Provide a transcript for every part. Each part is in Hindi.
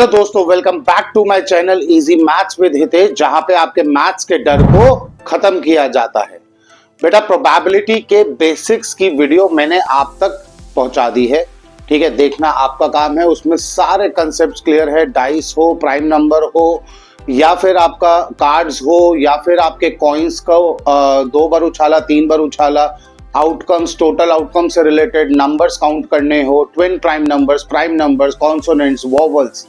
दोस्तों, welcome back to my channel easy maths with Hitesh, जहां पे आपके मैथ्स के डर को खत्म किया जाता है। बेटा, प्रोबेबिलिटी के बेसिक्स की वीडियो मैंने आप तक पहुंचा दी है। ठीक है, देखना आपका काम है। उसमें सारे कंसेप्ट क्लियर है। डाइस हो, प्राइम नंबर हो, या फिर आपका कार्ड्स हो, या फिर आपके कॉइन्स को 2 बार उछाला, 3 बार उछाला, आउटकम्स, टोटल आउटकम से रिलेटेड नंबर्स काउंट करने हो, twin prime numbers, consonants, vowels,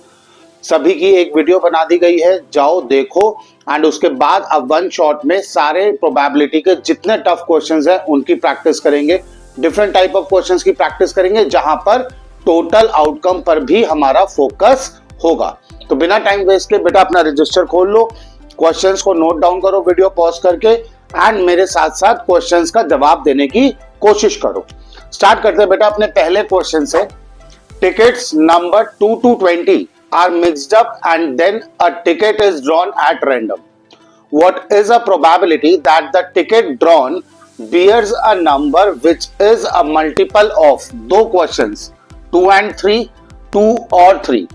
सभी की एक वीडियो बना दी गई है। जाओ देखो। एंड उसके बाद अब वन शॉट में सारे प्रोबेबिलिटी के जितने टफ क्वेश्चंस हैं उनकी प्रैक्टिस करेंगे। डिफरेंट टाइप ऑफ क्वेश्चंस की प्रैक्टिस करेंगे, जहां पर टोटल आउटकम पर भी हमारा फोकस होगा। तो बिना टाइम वेस्ट के बेटा अपना रजिस्टर खोल लो, क्वेश्चंस को नोट डाउन करो वीडियो पॉज करके, एंड मेरे साथ साथ क्वेश्चंस का जवाब देने की कोशिश करो। स्टार्ट करते हैं बेटा अपने पहले क्वेश्चन से। Tickets number 2 to 20 are mixed up and then a ticket is drawn at random. What is a probability that the ticket drawn bears a number which is a multiple of दो questions 2 and 3, 2 और 3।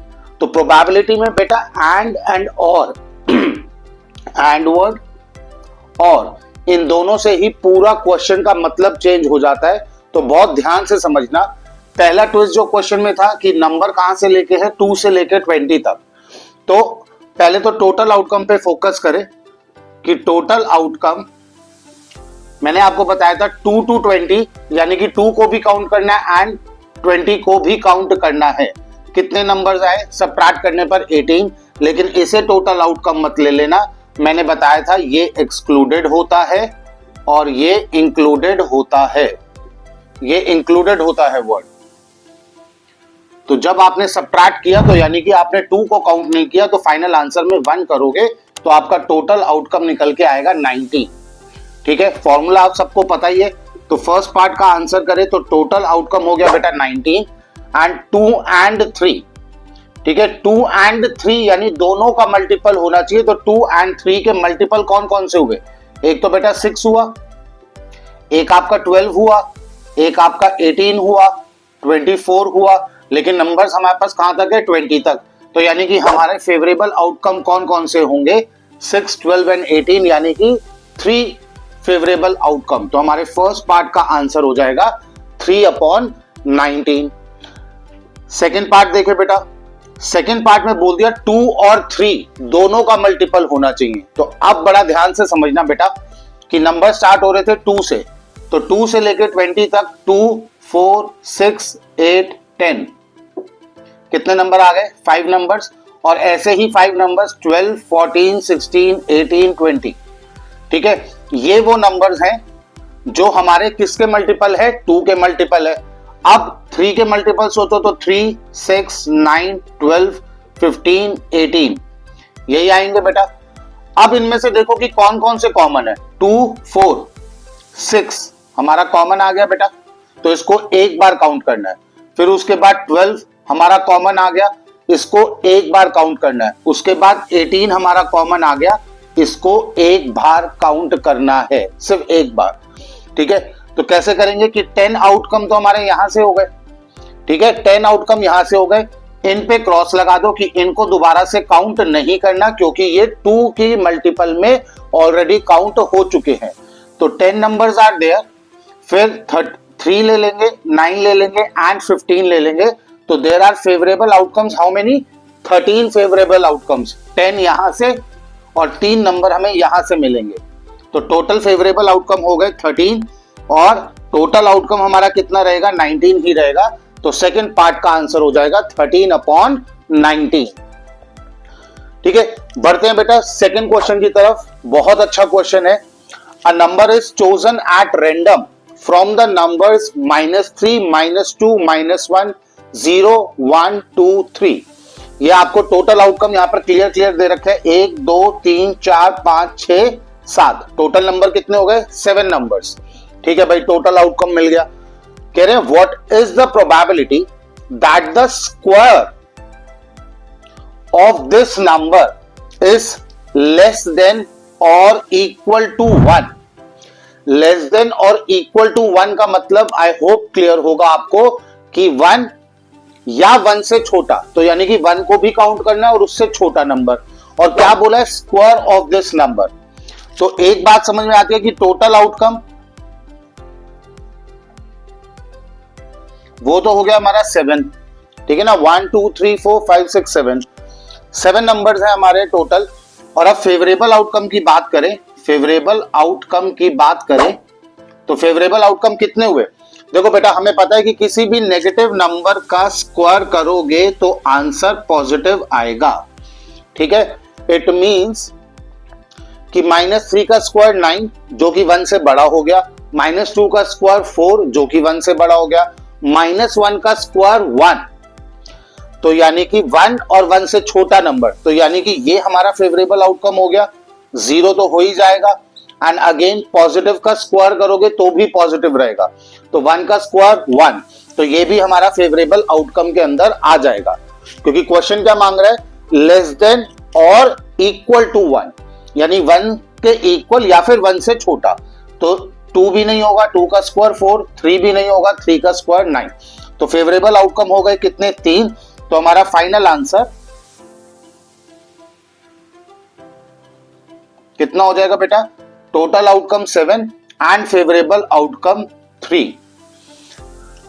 तो probability में बेटा and or and word और इन दोनों से ही पूरा क्वेश्चन का मतलब चेंज हो जाता है। तो बहुत ध्यान से समझना। पहला ट्विस्ट जो क्वेश्चन में था कि नंबर कहां से लेके है, 2 से लेके 20 तक। तो पहले तो टोटल आउटकम पे फोकस करें कि टोटल आउटकम मैंने आपको बताया था 2 to 20, यानी कि 2 को भी काउंट करना है एंड 20 को भी काउंट करना है। कितने नंबर्स आए सबट्रैक्ट करने पर? 18। लेकिन इसे टोटल आउटकम मत ले लेना, मैंने बताया था ये एक्सक्लूडेड होता है और ये इंक्लूडेड होता है। ये इंक्लूडेड होता है वर्ड। तो जब आपने सबट्रैक्ट किया तो यानी कि आपने 2 को काउंट नहीं किया, तो फाइनल आंसर में 1 करोगे तो आपका टोटल आउटकम निकल के आएगा 19। ठीक है, फॉर्मूला आप सबको पता ही है। तो फर्स्ट पार्ट का आंसर करें तो टोटल आउटकम हो गया बेटा 19 एंड 2 and 3। ठीक है, 2 and 3 यानी दोनों का मल्टीपल होना चाहिए। तो 2 and 3 के मल्टीपल कौन कौन से हुए? एक तो बेटा 6 हुआ, एक आपका 12 हुआ, एक आपका 18 हुआ, 24 हुआ। लेकिन नंबर्स हमारे पास कहां तक है? 20 तक। तो यानी कि हमारे फेवरेबल आउटकम कौन कौन से होंगे? 6, 12 एंड 18, यानी कि 3 फेवरेबल आउटकम। तो हमारे फर्स्ट पार्ट का आंसर हो जाएगा 3/19। सेकेंड पार्ट देखे बेटा, सेकेंड पार्ट में बोल दिया 2 और 3 दोनों का मल्टीपल होना चाहिए। तो अब बड़ा ध्यान से समझना बेटा कि नंबर स्टार्ट हो रहे थे 2 से, तो 2 से लेकर 20 तक 2, 4, 6, 8, 10 कितने नंबर आ गए? 5 नंबर्स। और ऐसे ही 5 नंबर्स 12, 14, 16, 18, 20। ठीक है, ये वो नंबर्स हैं जो हमारे किसके मल्टीपल है? 2 के मल्टीपल है। अब 3 के मल्टीपल सोचो तो 3, 6, 9, 12, 15, 18 यही आएंगे बेटा। अब इनमें से देखो कि कौन कौन से कॉमन है। 2, 4, 6 हमारा कॉमन आ गया बेटा, तो इसको एक बार काउंट करना है। फिर उसके बाद 12 हमारा कॉमन आ गया, इसको एक बार काउंट करना है। उसके बाद 18 हमारा कॉमन आ गया, इसको एक बार काउंट करना है, सिर्फ एक बार। ठीक है, तो कैसे करेंगे कि 10 आउटकम तो हमारे यहां से हो गए। ठीक है, 10 आउटकम यहां से हो गए। इन पे क्रॉस लगा दो कि इनको दोबारा से काउंट नहीं करना, क्योंकि ये 2 की मल्टीपल में ऑलरेडी काउंट हो चुके हैं। तो 10 नंबर्स आर देयर। फिर 3 ले लेंगे, 9 ले लेंगे एंड 15 ले लेंगे। तो there are favourable outcomes how many? 13 favourable outcomes. 10 यहां से और 3 नंबर हमें यहां से मिलेंगे। तो टोटल फेवरेबल आउटकम हो गए 13 और टोटल आउटकम हमारा कितना रहेगा? 19 ही रहेगा। तो सेकंड पार्ट का आंसर हो जाएगा 13/19। ठीक है, बढ़ते हैं बेटा सेकंड क्वेश्चन की तरफ। बहुत अच्छा क्वेश्चन है। A number is chosen at random from the numbers -3, -2, -1, 0, 1, 2, 3। ये आपको टोटल आउटकम यहाँ पर क्लियर दे रखे हैं। 1, 2, 3, 4, 5, 6, 7 टोटल नंबर कितने हो गए? 7 नंबर्स। ठीक है भाई, टोटल आउटकम मिल गया। कह रहे हैं what is the probability that the square of this number is less than और इक्वल टू 1। लेस देन और इक्वल टू 1 का मतलब आई होप क्लियर होगा आपको कि 1 या 1 से छोटा, तो यानी कि 1 को भी काउंट करना है और उससे छोटा नंबर, और क्या बोला है, स्क्वायर ऑफ दिस नंबर। तो एक बात समझ में आती है कि टोटल आउटकम वो तो हो गया हमारा 7, ठीक है ना, 1 2 3 4 5 6 7 नंबर्स हैं हमारे टोटल। और अब फेवरेबल आउटकम की बात करें, फेवरेबल आउटकम की बात करें तो फेवरेबल आउटकम कितने हुए? देखो बेटा, हमें पता है कि किसी भी नेगेटिव नंबर का स्क्वायर करोगे तो आंसर पॉजिटिव आएगा, ठीक है। इट मींस कि -3 का स्क्वायर 9 जो कि 1 से बड़ा हो गया, -2 का स्क्वायर 4 जो कि 1 से बड़ा हो गया, -1 का स्क्वायर 1, तो यानी कि 1 और 1 से छोटा नंबर, तो यानी कि ये हमारा फेवरेबल आउटकम हो गया। 0 तो हो ही जाएगा, एंड अगेन पॉजिटिव का स्क्वायर करोगे तो भी पॉजिटिव रहेगा, तो 1 का स्क्वायर 1, तो ये भी हमारा फेवरेबल आउटकम के अंदर आ जाएगा, क्योंकि क्वेश्चन क्या मांग रहा है, लेस देन और इक्वल टू 1, यानी 1 के इक्वल या फिर 1 से छोटा। तो 2 भी नहीं होगा, 2 का स्क्वायर 4, 3 भी नहीं होगा, 3 का स्क्वायर 9, तो फेवरेबल आउटकम हो गए कितने, 3। तो हमारा फाइनल आंसर कितना हो जाएगा बेटा, total outcome 7 and favourable outcome 3।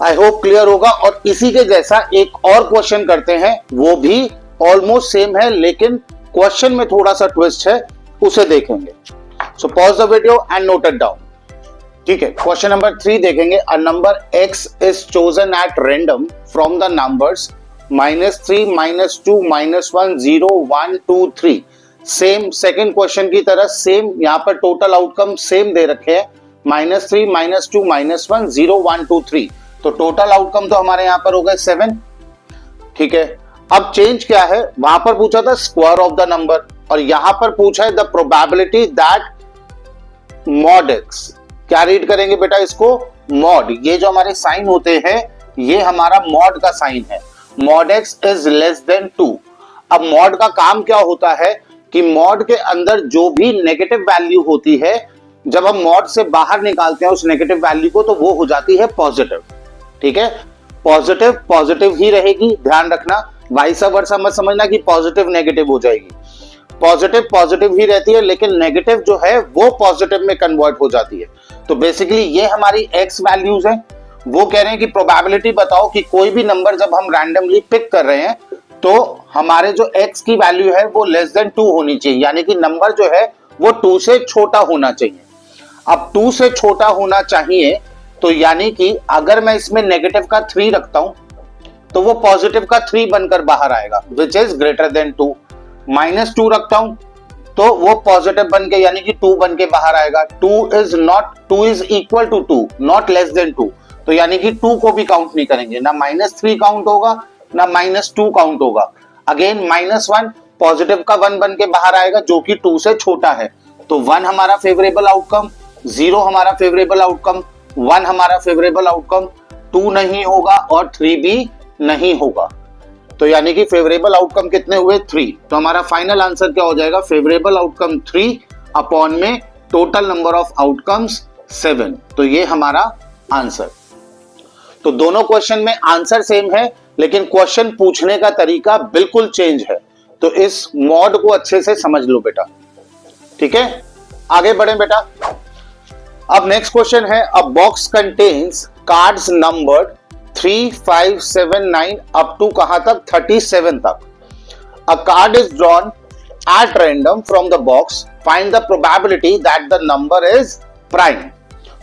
I hope clear होगा। और इसी के जैसा एक और क्वेश्चन करते हैं, वो भी ऑलमोस्ट सेम है लेकिन क्वेश्चन में थोड़ा सा ट्विस्ट है, उसे देखेंगे। So pause the video and note it down, ठीक है। क्वेश्चन नंबर 3 देखेंगे। A number x is chosen eight random from the numbers -3 -2 -1 0 1 2 3। Same second question की तरह सेम यहाँ पर टोटल आउटकम सेम दे रखे हैं, -3 -2 -1 0 1 2 3। तो टोटल आउटकम तो हमारे यहाँ पर हो गए 7, ठीक है। अब चेंज क्या है, वहां पर पूछा था स्क्वायर ऑफ द नंबर और यहां पर पूछा है the probability that mod x। क्या रीड करेंगे बेटा इसको, मॉड, ये जो हमारे साइन होते हैं ये हमारा मॉड का साइन है, mod x is less than 2। अब मॉड का काम क्या होता है कि मॉड के अंदर जो भी नेगेटिव वैल्यू होती है, जब हम मॉड से बाहर निकालते हैं उस नेगेटिव वैल्यू को, तो वो हो जाती है पॉजिटिव, ठीक है। पॉजिटिव पॉजिटिव ही रहेगी, ध्यान रखना, वाइस वर्सा मत समझना कि पॉजिटिव नेगेटिव हो जाएगी। पॉजिटिव पॉजिटिव ही रहती है, लेकिन नेगेटिव जो है वो पॉजिटिव में कन्वर्ट हो जाती है। तो बेसिकली ये हमारी x वैल्यूज है। वो कह रहे हैं कि प्रोबेबिलिटी बताओ कि कोई भी नंबर जब हम रैंडमली पिक कर रहे हैं तो हमारे जो x की वैल्यू है वो लेस देन 2 होनी चाहिए, यानी कि नंबर जो है वो 2 से छोटा होना चाहिए। अब 2 से छोटा होना चाहिए, तो यानी कि अगर मैं इसमें नेगेटिव का 3 रखता हूं तो वो पॉजिटिव का 3 बनकर बाहर आएगा, विच इज ग्रेटर देन 2। -2 रखता हूं तो वो पॉजिटिव बन के यानी कि 2 बन के बाहर आएगा। 2 is equal to 2, not less than 2, तो यानी कि 2 को भी काउंट नहीं करेंगे, ना -3 काउंट होगा ना -2 काउंट होगा। अगेन -1 पॉजिटिव का 1 बन के बाहर आएगा जो कि 2 से छोटा है, तो 1 हमारा फेवरेबल आउटकम, 0 हमारा फेवरेबल आउटकम, 1 हमारा फेवरेबल आउटकम, 2 नहीं होगा और 3 भी नहीं होगा। तो यानी कि फेवरेबल आउटकम कितने हुए, 3। तो हमारा फाइनल आंसर क्या हो जाएगा, फेवरेबल आउटकम 3 अपॉन में टोटल नंबर ऑफ आउटकम्स 7। तो ये हमारा आंसर। तो दोनों क्वेश्चन में आंसर सेम है लेकिन क्वेश्चन पूछने का तरीका बिल्कुल चेंज है, तो इस मॉड को अच्छे से समझ लो बेटा, ठीक है। आगे बढ़े बेटा। अब नेक्स्ट क्वेश्चन है, a box contains cards numbered 3 5 7 9 up to कहां तक, 37 तक। A card is drawn at random from the box, find the probability that the number is prime.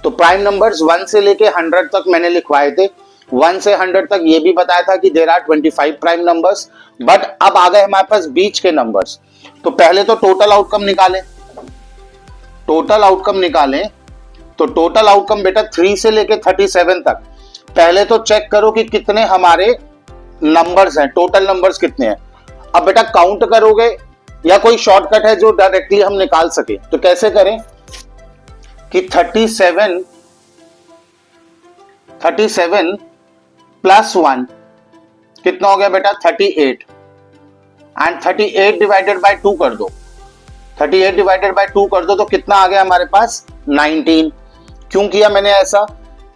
तो प्राइम नंबर्स 1 से लेके 100 तक मैंने लिखवाए थे, 1 से 100 तक ये भी बताया था कि there are 25 prime numbers, but अब आ गए हमारे पास बीच के नंबर्स। तो पहले तो टोटल आउटकम निकालें, टोटल आउटकम निकालें, तो टोटल आउटकम बेटा 3 से लेके 37 तक। पहले तो चेक करो कि कितने हमारे नंबर्स हैं, टोटल नंबर्स कितने हैं। अब बेटा काउंट करोगे या कोई शॉर्टकट है जो डायरेक्टली हम निकाल सके, तो कैसे करें कि 37 प्लस 1 कितना हो गया बेटा, 38, एंड 38 डिवाइडेड बाय 2 कर दो, 38 डिवाइडेड बाय 2 कर दो तो कितना आ गया हमारे पास, 19। क्यों किया मैंने ऐसा,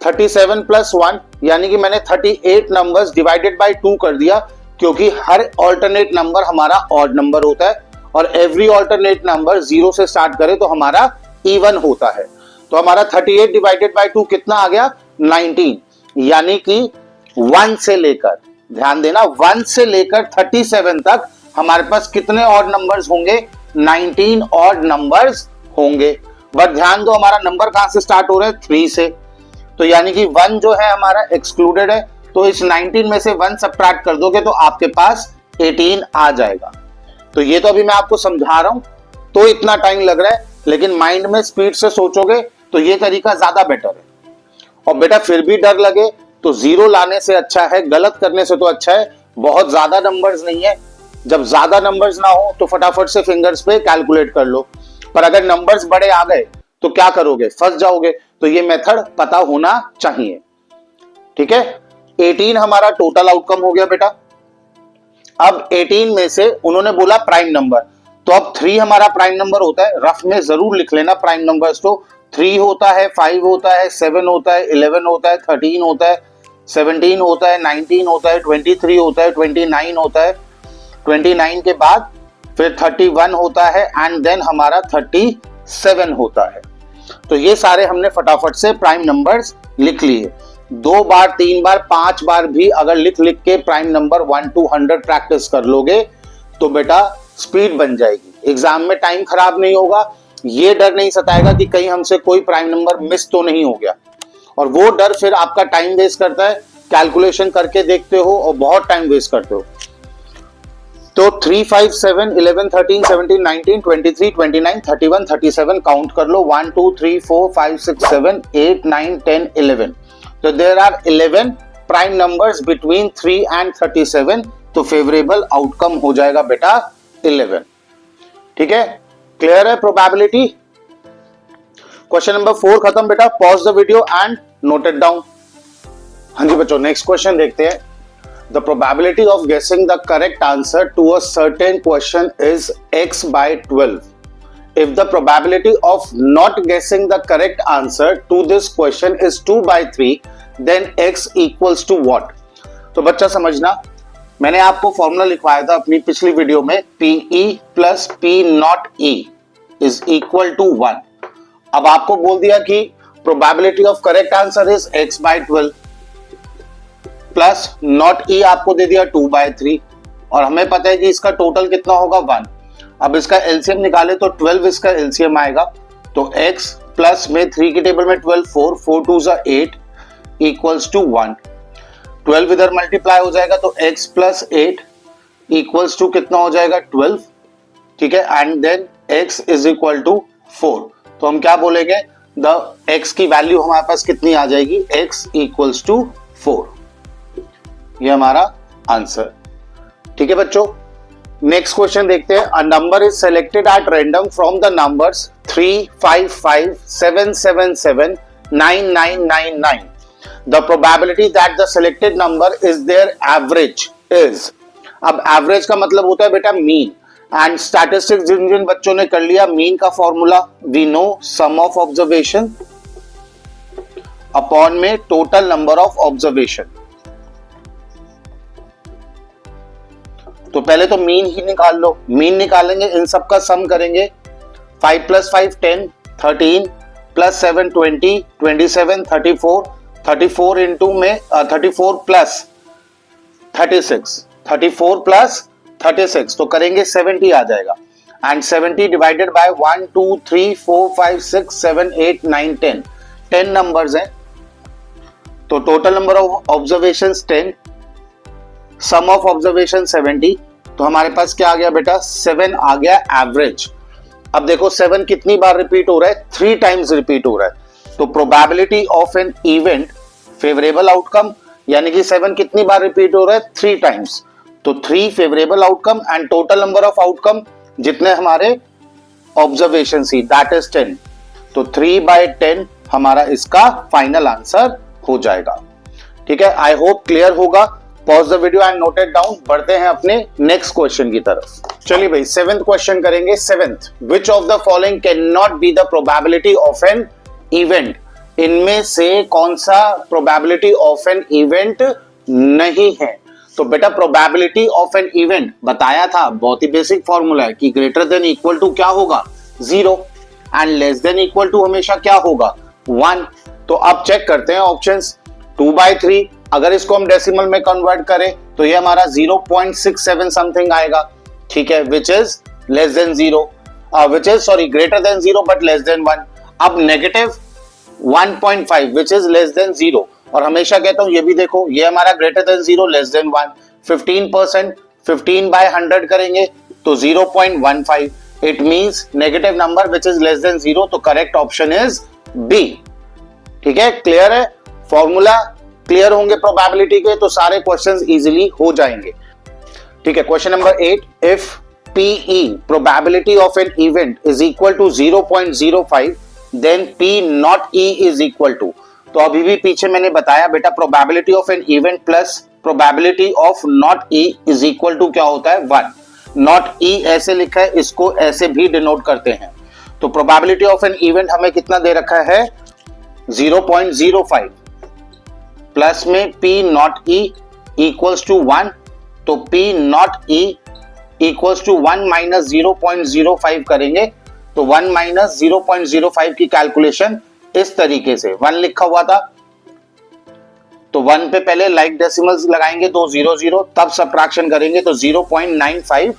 37 प्लस 1 यानी कि मैंने 38 नंबर्स डिवाइडेड बाय 2 कर दिया, क्योंकि हर ऑल्टरनेट नंबर हमारा ऑड नंबर होता है और एवरी ऑल्टरनेट नंबर 0 से स्टार्ट करे तो हमारा इवन होता है। तो हमारा 38 डिवाइडेड बाय 2 कितना आ गया? 19। यानी कि 1 से लेकर, ध्यान देना, 1 से लेकर 37 तक हमारे पास कितने ऑड नंबर्स होंगे? 19 ऑड नंबर्स होंगे। बट ध्यान दो, हमारा नंबर कहां से स्टार्ट हो रहा है? 3 से। तो यानी कि 1 जो है हमारा एक्सक्लूडेड है, तो इस 19 में से 1 सबट्रैक्ट कर दोगे तो आपके पास 18 आ जाएगा। तो ये तो अभी मैं आपको समझा रहा हूं तो इतना टाइम लग रहा है, लेकिन माइंड में स्पीड से सोचोगे तो ये तरीका ज्यादा बेटर है। और बेटा फिर भी डर लगे तो 0 लाने से अच्छा है, गलत करने से तो अच्छा है बहुत ज्यादा नंबर्स नहीं है। जब ज्यादा नंबर्स ना हो तो फटाफट से फिंगर्स पे कैलकुलेट कर लो, पर अगर नंबर्स बड़े आ गए तो क्या करोगे? फंस जाओगे। तो ये मेथड पता होना चाहिए, ठीक है। 18 हमारा टोटल आउटकम हो गया बेटा। अब 18 में से उन्होंने बोला प्राइम नंबर, तो अब 3 हमारा प्राइम नंबर होता है। रफ में जरूर लिख लेना प्राइम नंबर्स, तो 3 होता है, 5 होता है, 7 होता है, 11 होता है, 13 होता है, 17 होता है, 19 होता है, 23 होता है, 29 होता है, 29 के बाद फिर 31 होता है एंड देन हमारा 37 होता है। तो ये सारे हमने फटाफट से प्राइम नंबर्स लिख लिए। 2 बार, 3 बार, 5 बार भी अगर लिख लिख के प्राइम नंबर 1 to 100 प्रैक्टिस कर लोगे तो बेटा स्पीड बन जाएगी, एग्जाम में टाइम खराब नहीं होगा, ये डर नहीं सताएगा कि कहीं हमसे कोई प्राइम नंबर मिस तो नहीं हो गया। और वो डर फिर आपका टाइम वेस्ट करता है, कैलकुलेशन करके देखते हो और बहुत टाइम वेस्ट करते हो। तो 3, 5, 7, 11, 13, 17, 19, 23, 29, 31, 37 काउंट कर लो। 1, 2, 3, 4, 5, 6, 7, 8, 9, 10, 11। तो there are 11 prime numbers between 3 and 37, तो फेवरेबल आउटकम हो जाएगा बेटा 11। ठीक है, क्लियर है प्रोबेबिलिटी। क्वेश्चन नंबर 4 खत्म बेटा। Pause the video and note it down. हाँ जी बच्चों, नेक्स्ट क्वेश्चन देखते हैं। The probability of guessing the correct answer to a certain question is x by 12. If the probability of not guessing the correct answer to this question is 2 by 3, then x equals to what? तो बच्चा समझना, मैंने आपको फॉर्मूला लिखवाया था अपनी पिछली वीडियो में, PE plus P not E is equal to 1. अब आपको बोल दिया कि probability of correct answer is x by 12 plus not E आपको दे दिया 2 by 3, और हमें पता है कि इसका टोटल कितना होगा 1। अब इसका एलसीएम निकाले तो 12 इसका एलसीएम आएगा, तो x प्लस में 3 की टेबल में 12, 4 2 8 इक्वल्स टू 1। 12 इधर मल्टीप्लाई हो जाएगा तो x प्लस 8 इक्वल्स टू कितना हो जाएगा 12, ठीक है, and then x is equal to 4। तो हम क्या बोलेंगे, द x की वैल्यू हमारे पास कितनी आ जाएगी, x इक्वल्स टू 4। ये हमारा आंसर, ठीक है बच्चों। नेक्स्ट क्वेश्चन देखते हैं। A number is selected at random from the numbers 3, 5, 5, 7, 7, 7, 9, 9, 9, 9. The probability that the selected number is their average is, अब एवरेज का मतलब होता है बेटा मीन, एंड स्टैटिस्टिक्स जिन जिन बच्चों ने कर लिया, मीन का formula we know, sum of observation upon में टोटल नंबर ऑफ ऑब्जर्वेशन। तो पहले तो मीन ही निकाल लो, मीन निकालेंगे, इन सब का सम करेंगे। 5 + 5 10, 13 + 7 20, 27, 34, 34 इंटू में 34 प्लस 36, 34 प्लस 36 तो करेंगे 70 आ जाएगा, एंड 70 डिवाइडेड बाय 1 2 3 4 5 6 7 8 9 10, 10 नंबर्स हैं, तो total number of observations 10, sum of observation 70, तो हमारे पास क्या आ गया बेटा 7 आ गया एवरेज। अब देखो 7 कितनी बार रिपीट हो रहा है, 3 टाइम्स रिपीट हो रहा है, तो probability of an event favourable outcome, यानी कि 7 कितनी बार रिपीट हो रहा है 3 टाइम्स, तो 3 favourable outcome and total number of outcome जितने हमारे ऑब्जर्वेशन ही दैट इज 10, तो 3 by 10 हमारा इसका फाइनल आंसर हो जाएगा। ठीक है, आई होप क्लियर होगा। Pause the video and note it down. बढ़ते हैं अपने नेक्स्ट क्वेश्चन की तरफ। चलिए भाई 7th क्वेश्चन करेंगे। 7th, which of the following can not be the probability of an event इनमें से कौन सा प्रोबेबिलिटी ऑफ एन इवेंट नहीं है? तो बेटा प्रोबेबिलिटी ऑफ एन इवेंट बताया था, बहुत ही बेसिक फॉर्मूला है कि ग्रेटर देन इक्वल टू क्या होगा 0 and less than equal to हमेशा क्या होगा 1। तो अब चेक करते हैं ऑप्शंस। 2/3 अगर इसको हम डेसिमल में कन्वर्ट करें तो ये हमारा 0.67 समथिंग आएगा, ठीक है, which is less than 0, which is sorry greater than 0 but less than 1। अब negative 1.5 which is less than 0, और हमेशा कहता हूं ये भी देखो, ये हमारा ग्रेटर देन 0 लेस देन 1। 15% 15/100 करेंगे तो 0.15, it means negative number which is less than 0। तो करेक्ट ऑप्शन इज बी। ठीक है, क्लियर है? फॉर्मूला क्लियर होंगे प्रोबेबिलिटी के तो सारे क्वेश्चंस इजीली हो जाएंगे। ठीक है, question number 8, if PE probability of an event is equal to 0.05 then P not E is equal to. तो अभी भी पीछे मैंने बताया बेटा probability of an event plus probability of not E is equal to क्या होता है 1। नॉट E ऐसे लिखा है, इसको ऐसे भी डिनोट करते हैं। तो प्रोबेबिलिटी ऑफ एन इवेंट हमें कितना दे रखा है 0.05 प्लस में P not E equals to 1। तो P not E equals to 1 minus 0.05 करेंगे तो 1 माइनस 0.05 की कैलकुलेशन इस तरीके से 1 लिखा हुआ था तो 1 पे पहले लाइक डेसिमल्स लगाएंगे 2 0 0, तब सब्ट्रैक्शन करेंगे तो 0.95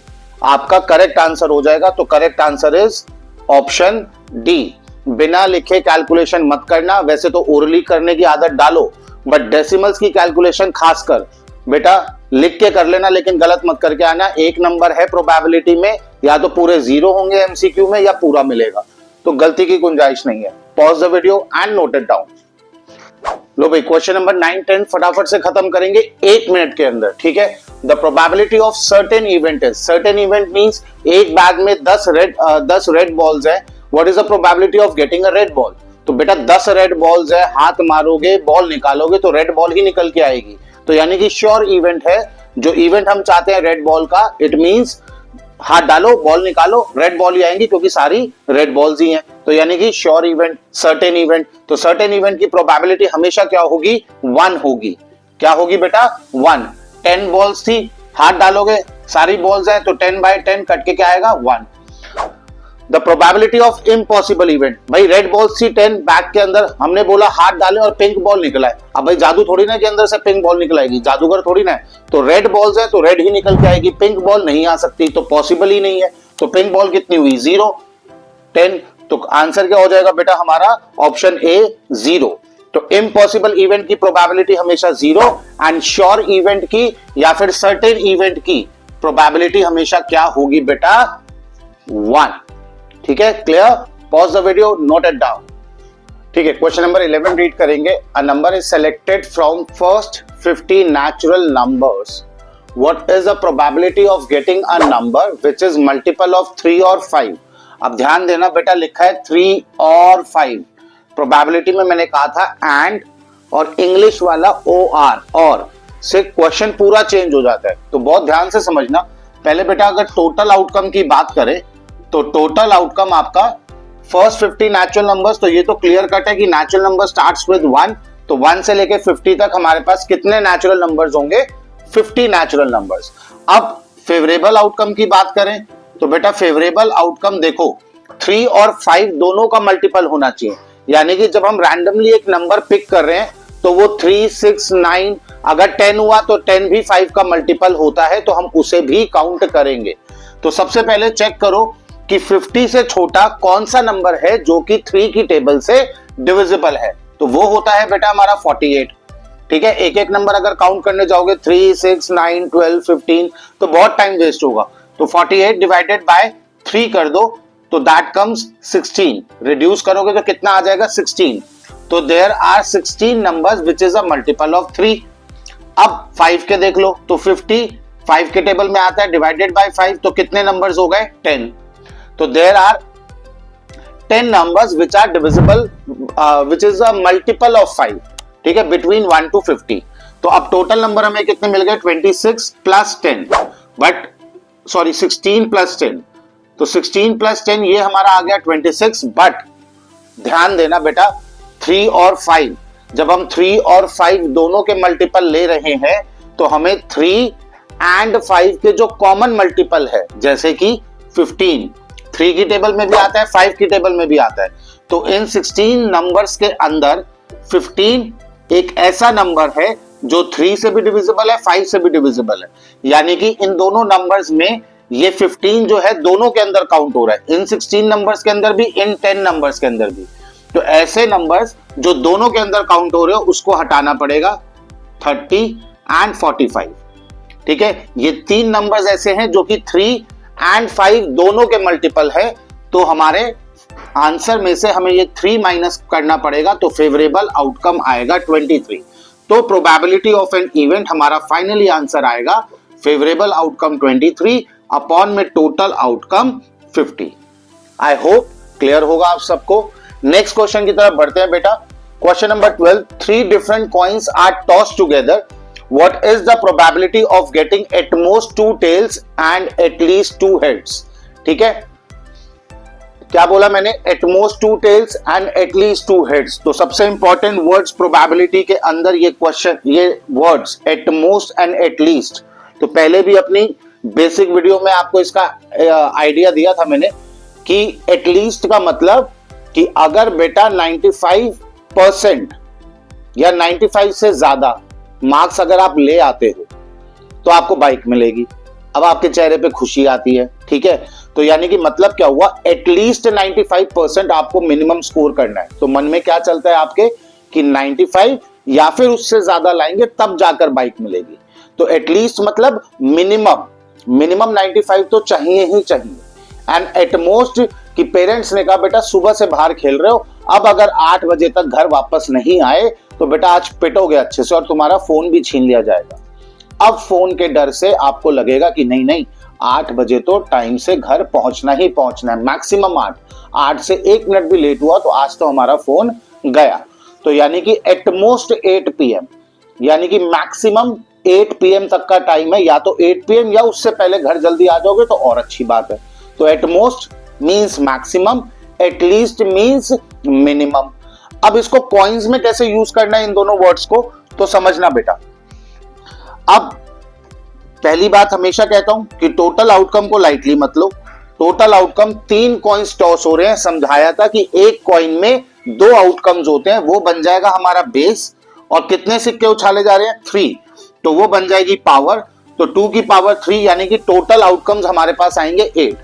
आपका करेक्ट आंसर हो जाएगा। तो correct answer is option D. बिना लिखे कैलकुलेशन मत करना, वैसे तो ओरली करने की आदत डालो बट डेसिमल्स की कैलकुलेशन खासकर बेटा लिख के कर लेना, लेकिन गलत मत करके आना। एक नंबर है प्रोबेबिलिटी में, या तो पूरे 0 होंगे एमसीक्यू में या पूरा मिलेगा, तो गलती की गुंजाइश नहीं है। Pause the video and note it down. लो भाई, क्वेश्चन नंबर 9 10 फटाफट से खत्म करेंगे 1 मिनट के अंदर, ठीक है। The probability of certain event is, certain event means एक बैग में 10 रेड बॉल्स है। What is the probability of getting a red ball? तो बेटा 10 रेड बॉल्स है, हाथ मारोगे बॉल निकालोगे तो रेड बॉल ही निकल के आएगी। तो यानी कि श्योर इवेंट है, जो इवेंट हम चाहते हैं रेड बॉल का, इट मींस हाथ डालो बॉल निकालो रेड बॉल ही आएंगी, क्योंकि सारी रेड बॉल्स ही हैं। तो यानी कि श्योर इवेंट, सर्टेन इवेंट। तो सर्टेन इवेंट की प्रोबेबिलिटी हमेशा क्या होगी 1 होगी। क्या होगी बेटा 1। 10 बॉल्स थी, हाथ डालोगे सारी बॉल्स हैं तो 10/10 कट के क्या आएगा 1। The probability of impossible event, भाई रेड बॉल्स थी 10 बैग के अंदर, हमने बोला हाथ डाले और पिंक बॉल निकला है। अब भाई जादू थोड़ी ना के अंदर से पिंक बॉल निकल आएगी, जादूगर थोड़ी ना है। तो रेड बॉल्स है तो रेड ही निकल के आएगी, पिंक बॉल नहीं आ सकती, तो पॉसिबल ही नहीं है। तो पिंक बॉल कितनी हुई 0 10। तो आंसर क्या हो जाएगा बेटा हमारा ऑप्शन ए 0। तो इम्पॉसिबल इवेंट की प्रोबेबिलिटी हमेशा 0 एंड श्योर इवेंट की या फिर सर्टेन इवेंट की प्रोबेबिलिटी हमेशा क्या होगी बेटा 1। ठीक है, clear? Pause the video, note it down. ठीक है, क्वेश्चन नंबर 11 रीड करेंगे। A number is selected from first 50 natural numbers, what is the probability of getting a number which is multiple of 3 और 5? अब ध्यान देना बेटा, लिखा है 3 और 5। प्रोबेबिलिटी में मैंने कहा था एंड और इंग्लिश वाला OR और से क्वेश्चन पूरा चेंज हो जाता है, तो बहुत ध्यान से समझना। पहले बेटा अगर टोटल आउटकम की बात करें तो टोटल आउटकम आपका फर्स्ट 50 नेचुरल नंबर्स, तो ये तो क्लियर कट है कि नेचुरल नंबर स्टार्ट्स विद 1, तो 1 से लेके 50 तक हमारे पास कितने नेचुरल नंबर्स होंगे 50 नेचुरल नंबर्स। अब फेवरेबल आउटकम की बात करें तो बेटा फेवरेबल आउटकम देखो 3 और 5 दोनों का मल्टीपल होना चाहिए, यानी कि जब हम रैंडमली एक नंबर पिक कर रहे हैं तो वो 3 6 9, अगर 10 हुआ तो 10 भी 5 का मल्टीपल होता है, तो हम उसे भी काउंट करेंगे। तो सबसे पहले चेक करो कि 50 से छोटा कौन सा नंबर है जो कि 3 की टेबल से डिविजिबल है, तो वो होता है बेटा हमारा 48। ठीक है, एक एक नंबर अगर काउंट करने जाओगे 3 6 9 12 15 तो बहुत टाइम वेस्ट होगा। तो 48 डिवाइडेड बाय 3 कर दो तो दैट कम्स 16। रिड्यूस करोगे तो कितना आ जाएगा 16। तो there are 16 numbers which is a multiple of 3। अब 5 के देख लो तो 50 5 के टेबल में आता है, डिवाइडेड बाय 5 तो कितने नंबर्स हो गए 10। तो there are 10 numbers which are divisible which is a multiple of 5, ठीक है, between 1 to 50। तो अब टोटल नंबर हमें कितने मिल गए 26 plus 10, बट सॉरी 16 plus 10, तो 16 plus 10 ये हमारा आ गया 26। बट ध्यान देना बेटा 3 और 5, जब हम 3 और 5 दोनों के मल्टीपल ले रहे हैं तो हमें 3 एंड 5 के जो कॉमन मल्टीपल है, जैसे कि 15, 3 की टेबल में भी आता है, 5 की टेबल में भी आता है, तो इन 16 नंबर्स के अंदर 15 एक ऐसा नंबर है जो 3 से भी डिविजिबल है, 5 से भी डिविजिबल है, यानी कि इन दोनों नंबर्स में ये 15 जो है दोनों के अंदर काउंट हो रहा है, इन 16 नंबर्स के अंदर भी, इन 10 नंबर्स के अंदर भी। तो ऐसे नंबर्स जो दोनों के अंदर काउंट हो रहे हो उसको हटाना पड़ेगा 30 एंड 45। ठीक है, ये 3 नंबर्स ऐसे हैं जो कि 3 एंड 5 दोनों के मल्टीपल है, तो हमारे आंसर में से हमें ये 3 माइनस करना पड़ेगा, तो फेवरेबल आउटकम आएगा 23। तो प्रोबेबिलिटी ऑफ एन इवेंट हमारा फाइनली आंसर आएगा फेवरेबल आउटकम 23 अपॉन में total outcome 50। I hope clear होगा आप सबको। नेक्स्ट क्वेश्चन की तरफ बढ़ते हैं बेटा। Question number 12, 3 different coins are tossed together, what is the probability of getting at most 2 tails and at least 2 heads. ठीक है, क्या बोला मैंने, at most 2 tails and at least 2 heads. तो सबसे इंपॉर्टेंट वर्ड्स प्रोबेबिलिटी के अंदर ये क्वेश्चन, ये words at most and at least, तो पहले भी अपनी बेसिक वीडियो में आपको इसका आइडिया दिया था मैंने कि एट लीस्ट का मतलब कि अगर बेटा 95% या 95 से ज्यादा मार्क्स अगर आप ले आते हो तो आपको बाइक मिलेगी। अब आपके चेहरे पे खुशी आती है, ठीक है, तो यानी कि मतलब क्या हुआ, एटलीस्ट 95% आपको मिनिमम स्कोर करना है। तो मन में क्या चलता है आपके कि 95 या फिर उससे ज्यादा लाएंगे तब जाकर बाइक मिलेगी। तो एटलीस्ट मतलब मिनिमम 95 तो चाहिए ही चाहिए। एंड एट मोस्ट कि पेरेंट्स ने कहा बेटा सुबह से बाहर खेल रहे हो, अब अगर 8 बजे तक घर वापस नहीं आए तो बेटा आज पिटोगे अच्छे से और तुम्हारा फोन भी छीन लिया जाएगा। अब फोन के डर से आपको लगेगा कि नहीं 8 बजे तो टाइम से घर पहुंचना ही पहुंचना है, मैक्सिमम 8 से 1 मिनट भी लेट हुआ तो आज तो हमारा फोन गया। तो यानी कि एट मोस्ट 8 PM, यानी कि मैक्सिमम 8 PM तक का टाइम है, या तो 8 PM या उससे पहले घर जल्दी आ जाओगे तो और अच्छी बात है। तो at most means maximum, at least means minimum. अब इसको कॉइन्स में कैसे यूज करना है इन दोनों वर्ड्स को, तो समझना बेटा। अब पहली बात हमेशा कहता हूं कि टोटल आउटकम को लाइटली मत लो। टोटल आउटकम 3 कॉइन्स टॉस हो रहे हैं, समझाया था कि एक कॉइन में 2 आउटकम्स होते हैं, वो बन जाएगा हमारा बेस, और कितने सिक्के उछाले जा रहे हैं 3, तो वो बन जाएगी पावर, तो 2 की पावर 3, यानी कि टोटल आउटकम्स हमारे पास आएंगे 8।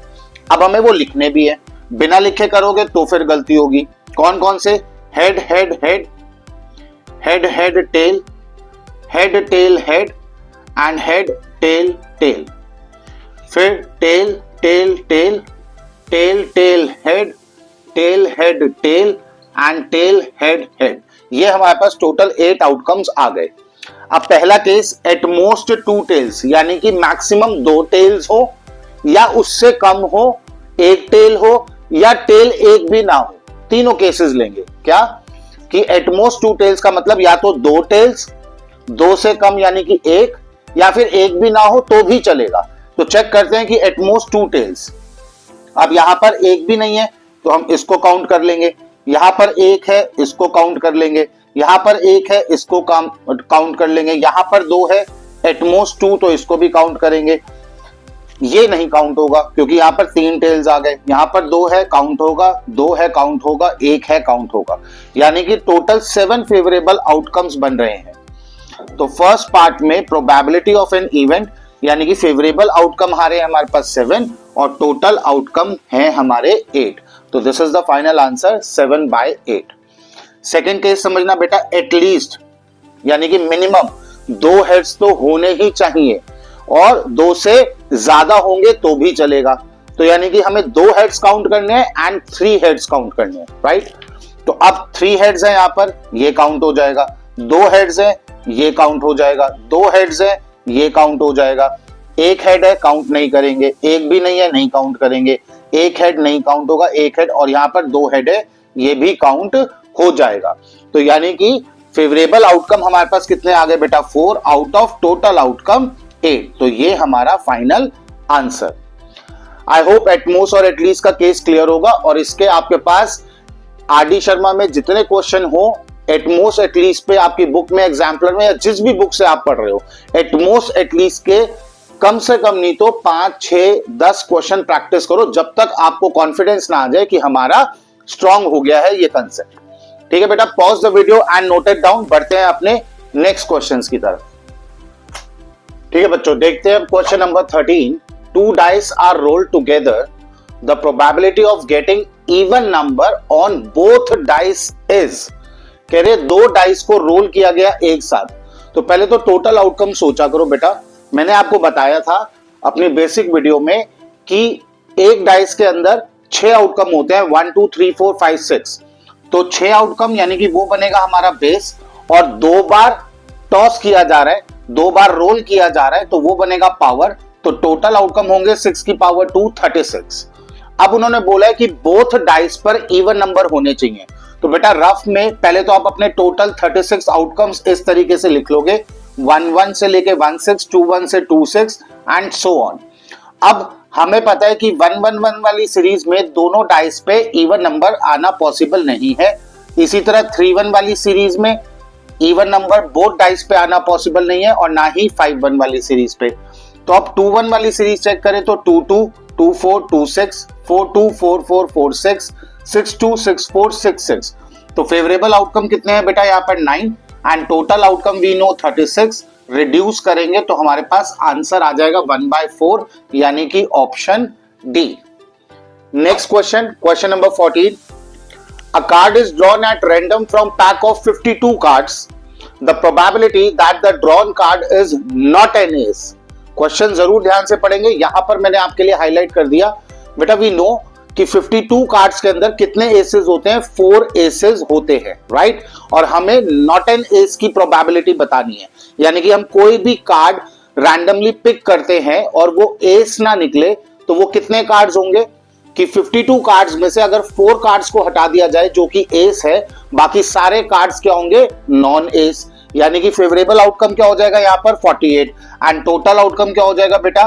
अब हमें वो लिखने भी है, बिना लिखे करोगे तो फिर गलती होगी। कौन कौन से, head head head, head head tail, head tail head and head tail tail, फिर tail tail tail, tail tail head, tail head tail and tail head head. ये हमारे पास टोटल 8 आउटकम्स आ गए। अब पहला केस एट मोस्ट 2 टेल्स, यानी कि मैक्सिमम 2 टेल्स हो या उससे कम हो, 1 टेल हो या टेल 1 भी ना हो, तीनों केसेस लेंगे। क्या कि एट मोस्ट 2 टेल्स का मतलब या तो 2 टेल्स, 2 से कम यानी कि 1, या फिर 1 भी ना हो तो भी चलेगा। तो चेक करते हैं कि एट मोस्ट 2 टेल्स। अब यहां पर 1 भी नहीं है तो हम इसको काउंट कर लेंगे, यहां पर 1 है इसको काउंट कर लेंगे, यहां पर 1 है इसको काउंट कर लेंगे, यहां पर 2 है एट मोस्ट 2 तो इसको भी काउंट करेंगे। ये नहीं काउंट होगा क्योंकि यहां पर 3 टेल्स आ गए, यहां पर 2 है काउंट होगा, 2 है काउंट होगा, 1 है काउंट होगा, यानी कि टोटल 7 फेवरेबल आउटकम्स बन रहे हैं। तो फर्स्ट पार्ट में प्रोबेबिलिटी ऑफ एन इवेंट, यानी कि फेवरेबल आउटकम हमारे पास 7 और टोटल आउटकम है हमारे 8। तो this is the final answer 7/8। Second case समझना बेटा, एटलीस्ट यानी कि मिनिमम 2 हेड्स तो होने ही चाहिए और 2 से ज्यादा होंगे तो भी चलेगा। तो यानी कि हमें 2 हेड्स काउंट करने हैं एंड 3 हेड्स काउंट करने हैं, राइट। तो अब 3 हेड्स है यहां पर, ये काउंट हो जाएगा, 2 हेड्स है ये काउंट हो जाएगा, 2 हेड्स है ये काउंट हो जाएगा, 1 हेड है काउंट नहीं करेंगे, 1 भी नहीं है नहीं काउंट करेंगे, 1 हेड नहीं काउंट होगा, 1 हेड, और यहां पर 2 हेड है ये भी काउंट हो जाएगा। तो यानी कि फेवरेबल आउटकम हमारे पास कितने आ गए बेटा, 4 आउट ऑफ टोटल आउटकम 8। तो ये हमारा final answer. I hope at most और एटलीस्ट का केस क्लियर होगा और इसके आपके पास आरडी शर्मा में जितने क्वेश्चन हो एटमोस्ट एटलीस्ट पे आपकी बुक में, एग्जाम्पलर में या जिस भी बुक से आप पढ़ रहे हो, एटमोस्ट एटलीस्ट के कम से कम नहीं तो 5, 6, 10 क्वेश्चन प्रैक्टिस करो जब तक आपको कॉन्फिडेंस ना आ जाए कि हमारा स्ट्रांग हो गया है ये कंसेप्ट। ठीक है बेटा, pause the video and note it down. बढ़ते हैं अपने नेक्स्ट क्वेश्चंस की तरफ। ठीक है बच्चों, देखते हैं question number 13। 2 dice are rolled together. The probability of getting even number on both dice is। कह रहे 2 डाइस को रोल किया गया एक साथ। तो पहले तो टोटल आउटकम सोचा करो बेटा। मैंने आपको बताया था अपनी बेसिक वीडियो में कि एक डाइस के अंदर 6 आउटकम होते हैं, 1 2 3 4 5 6। तो 6 आउटकम यानी कि वो बनेगा हमारा बेस, और 2 बार टॉस किया जा रहा है, 2 बार रोल किया जा रहा है, तो वो बनेगा पावर। तो टोटल आउटकम होंगे 6 की पावर 2 36। अब उन्होंने बोला है कि बोथ डाइस पर इवन नंबर होने चाहिए। तो बेटा रफ में पहले तो आप अपने टोटल 36 आउटकम्स इस तरीके से लिख लोगे, 1 1 से लेके 1 6, 2 1 से 2 6 एंड सो ऑन। अब हमें पता है कि 1 1 1 वाली सीरीज में दोनों डाइस पे इवन नंबर आना पॉसिबल नहीं है। इसी तरह 3 1 वाली सीरीज में इवन नंबर बोथ डाइस पे आना पॉसिबल नहीं है, और ना ही 5 1 वाली सीरीज पे। तो अब 2 1 वाली सीरीज चेक करें तो 2 2 2 4 2 6, 4 2 4 4 4 6, 6 2 6 4 6 6। तो फेवरेबल आउटकम कितने हैं बेटा यहाँ पर 9, and total outcome we know 36। Reduce करेंगे तो हमारे पास आंसर आ जाएगा 1/4, यानी कि option D. Next question, question number 14। A card is drawn at random from pack of 52 cards. The probability that the drawn card is not an ace। Question जरूर ध्यान से पढ़ेंगे, यहां पर मैंने आपके लिए हाईलाइट कर दिया। बेटा वी नो कि 52 कार्ड्स के अंदर कितने एसेस होते हैं, 4 एसेस होते हैं, राइट। और हमें नॉट एन एस की प्रोबेबिलिटी बतानी है, यानी कि हम कोई भी कार्ड रैंडमली पिक करते हैं और वो एस ना निकले तो वो कितने कार्ड्स होंगे कि 52 कार्ड्स में से अगर 4 कार्ड्स को हटा दिया जाए जो कि एस है, बाकी सारे कार्ड्स क्या होंगे, नॉन एस। यानी कि फेवरेबल आउटकम क्या हो जाएगा यहाँ पर 48, एंड टोटल आउटकम क्या हो जाएगा बेटा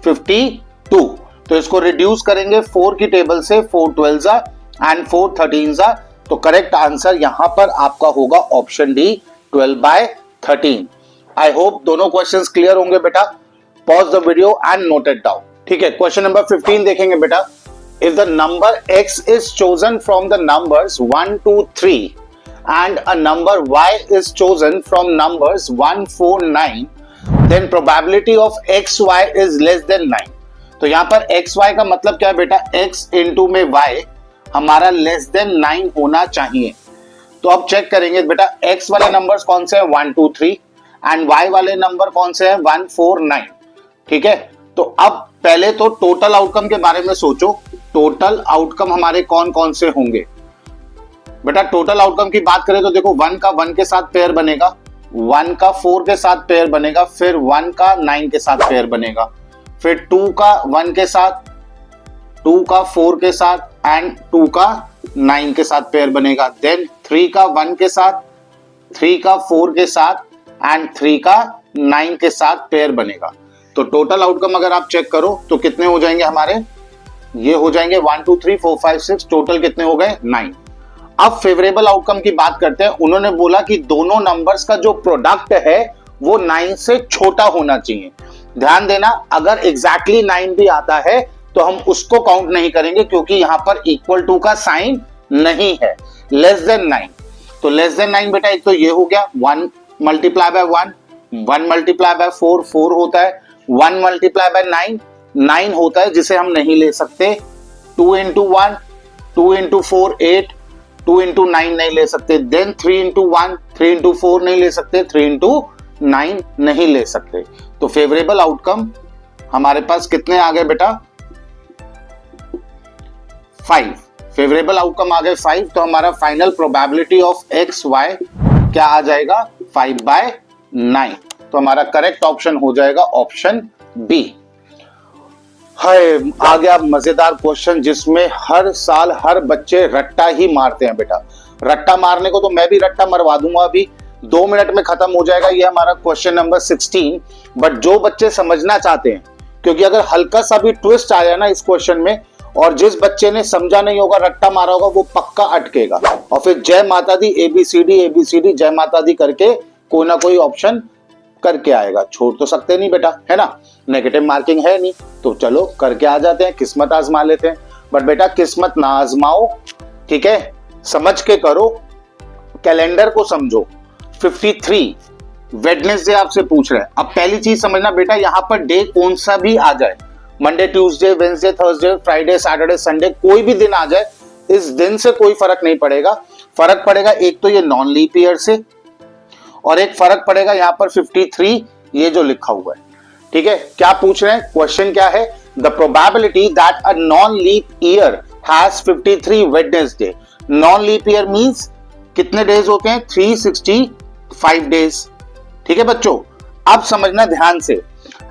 52। तो इसको रिड्यूस करेंगे 4 की टेबल से, 4 12 एंड 4 13। तो करेक्ट आंसर यहां पर आपका होगा ऑप्शन डी 12/13। आई होप दोनों क्वेश्चंस क्लियर होंगे बेटा। Pause the video and note it down. ठीक है, क्वेश्चन नंबर 15 देखेंगे बेटा। If the number x is chosen from the numbers 1 2 3 and a number y is chosen from numbers 1 4 9, then probability of xy is less than 9। तो यहां पर xy का मतलब क्या है बेटा, x इंटू में y हमारा लेस देन 9 होना चाहिए। तो अब चेक करेंगे बेटा x वाले नंबर्स कौन से हैं 1 2 3, एंड y वाले नंबर कौन से हैं 1 4 9। ठीक है, तो अब पहले तो टोटल आउटकम के बारे में सोचो। टोटल आउटकम हमारे कौन कौन से होंगे बेटा। टोटल आउटकम की बात करें तो देखो 1 का 1 के साथ पेयर बनेगा, 1 का 4 के साथ पेयर बनेगा, फिर 1 का 9 के साथ पेयर बनेगा, फिर 2 का 1 के साथ, 2 का 4 के साथ एंड 2 का 9 के साथ पेयर बनेगा। देन 3 का 1 के साथ, 3 का 4 के साथ एंड 3 का 9 के साथ पेयर बनेगा। तो टोटल आउटकम अगर आप चेक करो तो कितने हो जाएंगे हमारे, ये हो जाएंगे 1 2 3 4 5 6, टोटल कितने हो गए 9। अब फेवरेबल आउटकम की बात करते हैं। उन्होंने बोला कि दोनों नंबर्स का जो प्रोडक्ट है वो 9 से छोटा होना चाहिए। ध्यान देना, अगर एग्जैक्टली 9 भी आता है तो हम उसको काउंट नहीं करेंगे, क्योंकि यहां पर इक्वल टू का साइन नहीं है। लेस देन 9, तो लेस देन 9 बेटा एक तो ये हो गया 1 मल्टीप्लाई बाय 1, 1 मल्टीप्लाई बाय 4 4 होता है, 1 मल्टीप्लाई बाय 9 9 होता है, जिसे हम नहीं ले सकते। 2 इंटू 1, 2 इंटू 4 8, 2 इंटू 9 नहीं ले सकते। देन 3 इंटू 1, 3 इंटू 4 नहीं ले सकते, 3 इंटू 9 नहीं ले सकते। तो फेवरेबल आउटकम हमारे पास कितने आ गए बेटा 5। फेवरेबल आउटकम आ गए 5। तो हमारा final probability of X Y क्या आ जाएगा 5/9। तो हमारा करेक्ट ऑप्शन हो जाएगा ऑप्शन बी। हाय, आ गया मजेदार क्वेश्चन जिसमें हर साल हर बच्चे रट्टा ही मारते हैं बेटा। रट्टा मारने को तो मैं भी रट्टा मरवा दूंगा, अभी 2 मिनट में खत्म हो जाएगा ये हमारा क्वेश्चन नंबर 16। बट जो बच्चे समझना चाहते हैं, क्योंकि अगर हल्का सा भी ट्विस्ट आया ना इस क्वेश्चन में और जिस बच्चे ने समझा नहीं होगा, रट्टा मारा होगा, वो पक्का अटकेगा। और फिर जय माता दी ABCD जय माता दी करके कोई ना कोई ऑप्शन करके आएगा। छोड़ तो सकते नहीं बेटा, है ना, नेगेटिव मार्किंग है नहीं, तो चलो करके आ जाते हैं, किस्मत आजमा लेते हैं। बट बेटा किस्मत ना आजमाओ, ठीक है, समझ के करो, कैलेंडर को समझो। 53 वेडनेसडे आपसे पूछ रहे हैं। अब पहली चीज समझना बेटा, यहां पर डे कौन सा भी आ जाए, Monday, Tuesday, Wednesday, Thursday, Friday, Saturday, Sunday, कोई भी दिन आ जाए, इस दिन से कोई फर्क नहीं पड़ेगा। फर्क पड़ेगा एक तो ये नॉन लीप ईयर से, और एक फर्क पड़ेगा यहां पर 53 ये जो लिखा हुआ है, ठीक है। क्या पूछ रहे हैं, क्वेश्चन क्या है, the probability that a non leap year has 53 Wednesday. Non leap year means कितने डेज होते हैं, 365 डेज, ठीक है बच्चों। अब समझना ध्यान से,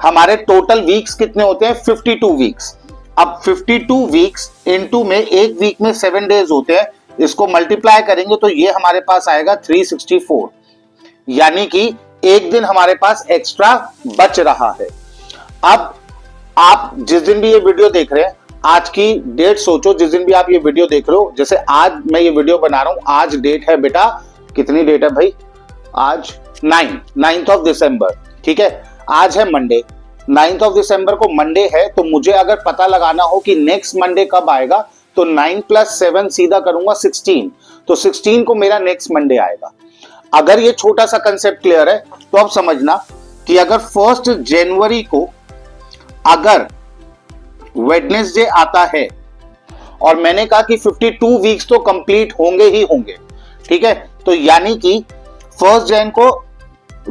हमारे टोटल वीक्स कितने होते हैं, 52 वीक्स। अब 52 वीक्स इनटू में एक वीक में 7 डेज होते हैं, इसको मल्टीप्लाई करेंगे तो ये हमारे पास आएगा 364, यानी कि एक दिन हमारे पास एक्स्ट्रा बच रहा है। अब आप जिस दिन भी ये वीडियो देख रहे हैं, आज की डेट सोचो, जिस दिन भी आप ये वीडियो देख रहे हो, जैसे आज मैं ये वीडियो बना रहा हूं, आज डेट है बेटा, कितनी डेट है भाई, आज 9th ऑफ दिसंबर, ठीक है, आज है मंडे, 9th ऑफ दिसंबर को मंडे है, तो मुझे अगर पता लगाना हो कि नेक्स्ट मंडे कब आएगा, तो 9 + 7 सीधा करूंगा 16, तो 16 को मेरा नेक्स्ट मंडे आएगा। अगर ये छोटा सा कंसेप्ट क्लियर है तो अब समझना कि अगर 1 जनवरी को अगर वेडनेसडे आता है, और मैंने कहा कि 52 वीक्स तो कंप्लीट होंगे ही होंगे, ठीक है, तो यानी कि 1 जन को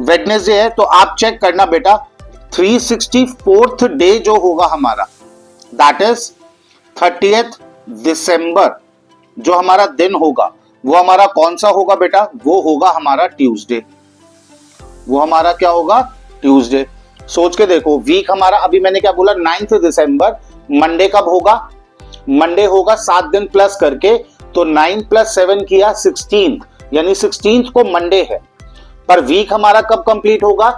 वेडनेसडे है, तो आप चेक करना बेटा 364th डे जो होगा हमारा, दैट इज 30th दिसंबर, जो हमारा दिन होगा वो हमारा कौन सा होगा बेटा, वो होगा हमारा ट्यूसडे, वो हमारा क्या होगा, ट्यूसडे। सोच के देखो, वीक हमारा अभी मैंने क्या बोला, 9th दिसंबर, मंडे कब होगा, मंडे होगा 7 दिन प्लस करके, तो 9 + 7 किया 16, यानी 16 को मंडे है। पर वीक हमारा कब कंप्लीट होगा,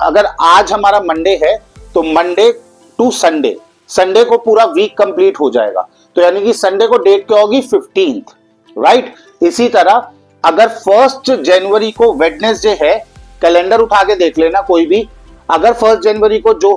अगर आज हमारा मंडे है तो मंडे टू संडे, संडे को पूरा वीक कंप्लीट हो जाएगा, तो यानी कि संडे को डेट क्या होगी, 15th, राइट। इसी तरह अगर 1 जनवरी को वेडनेसडे है, कैलेंडर उठा के देख लेना कोई भी, अगर 1 जनवरी को जो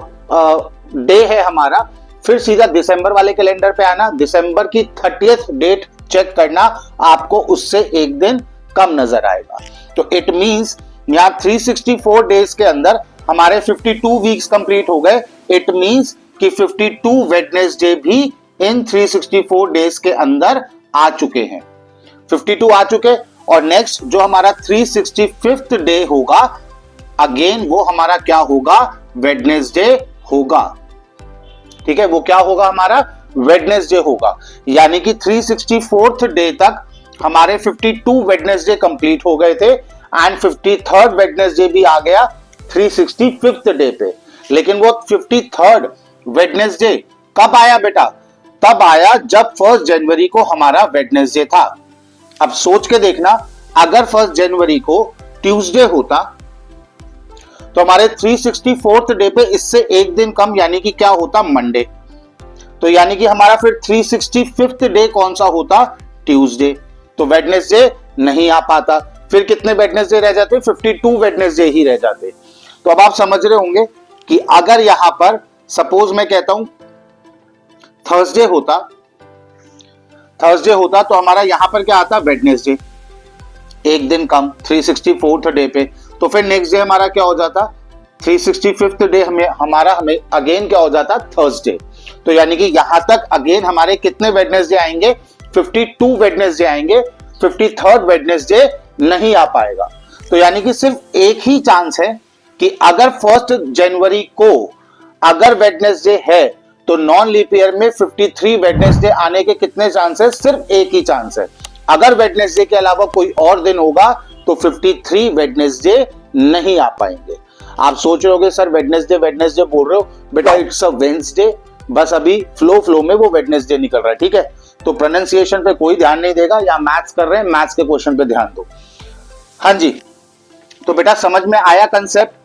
डे है हमारा, फिर सीधा दिसंबर वाले कैलेंडर पे आना, दिसंबर की 30th डेट चेक करना, आपको उससे एक दिन कम नजर आएगा। तो इट मींस यहां 364 डेज के अंदर हमारे 52 वीक्स कंप्लीट हो गए। इट मींस कि 52 वेडनेसडे भी इन 364 डेज के अंदर आ चुके हैं, 52 आ चुके। और नेक्स्ट जो हमारा 365th डे होगा, अगेन वो हमारा क्या होगा, वेडनेसडे होगा, ठीक है, वो क्या होगा हमारा, वेडनेसडे होगा। यानी कि 364th डे तक हमारे 52 वेडनेसडे कंप्लीट हो गए थे, एंड 53rd वेडनेसडे भी आ गया 365th डे पे। लेकिन वो 53rd वेडनेसडे कब आया बेटा, तब आया जब 1 जनवरी को हमारा वेडनेसडे था। अब सोच के देखना, अगर 1 जनवरी को ट्यूसडे होता तो हमारे 364th डे पे इससे एक दिन कम, यानी कि क्या होता, मंडे, तो यानी कि हमारा फिर 365th डे कौन सा होता, ट्यूसडे, तो वेडनेसडे नहीं आ पाता। फिर कितने वेडनेसडे रह जाते, 52 वेडनेसडे ही रह जाते। तो अब आप समझ रहे होंगे कि अगर यहां पर सपोज मैं कहता हूं थर्सडे होता तो हमारा यहां पर क्या आता, वेडनेसडे, एक दिन कम 364th डे पे, तो फिर नेक्स्ट डे हमारा क्या हो जाता, 365th डे हमें अगेन क्या हो जाता, थर्सडे। तो यानी कि यहां तक अगेन हमारे कितने वेडनेसडे आएंगे, 52 वेडनेसडे आएंगे, 53rd वेडनेसडे नहीं आ पाएगा। तो यानी कि सिर्फ एक ही चांस है कि अगर 1 जनवरी को अगर वेडनेसडे है, तो नॉन लीप ईयर में 53 वेडनेसडे आने के कितने चांस है, सिर्फ एक ही चांस है। अगर वेडनेसडे के अलावा कोई और दिन होगा तो 53 वेडनेसडे नहीं आ पाएंगे। आप सोच रहे होगे सर वेडनेसडे बोल रहे हो, बेटा इट्स अ वेडनेसडे, बस अभी फ्लो में वो वेडनेसडे निकल रहा है, ठीक है, तो प्रोनाउंसिएशन पे कोई ध्यान नहीं देगा, या मैथ्स कर रहे हैं, मैथ्स के क्वेश्चन पे ध्यान दो। हाँ जी, तो बेटा समझ में आया कंसेप्ट।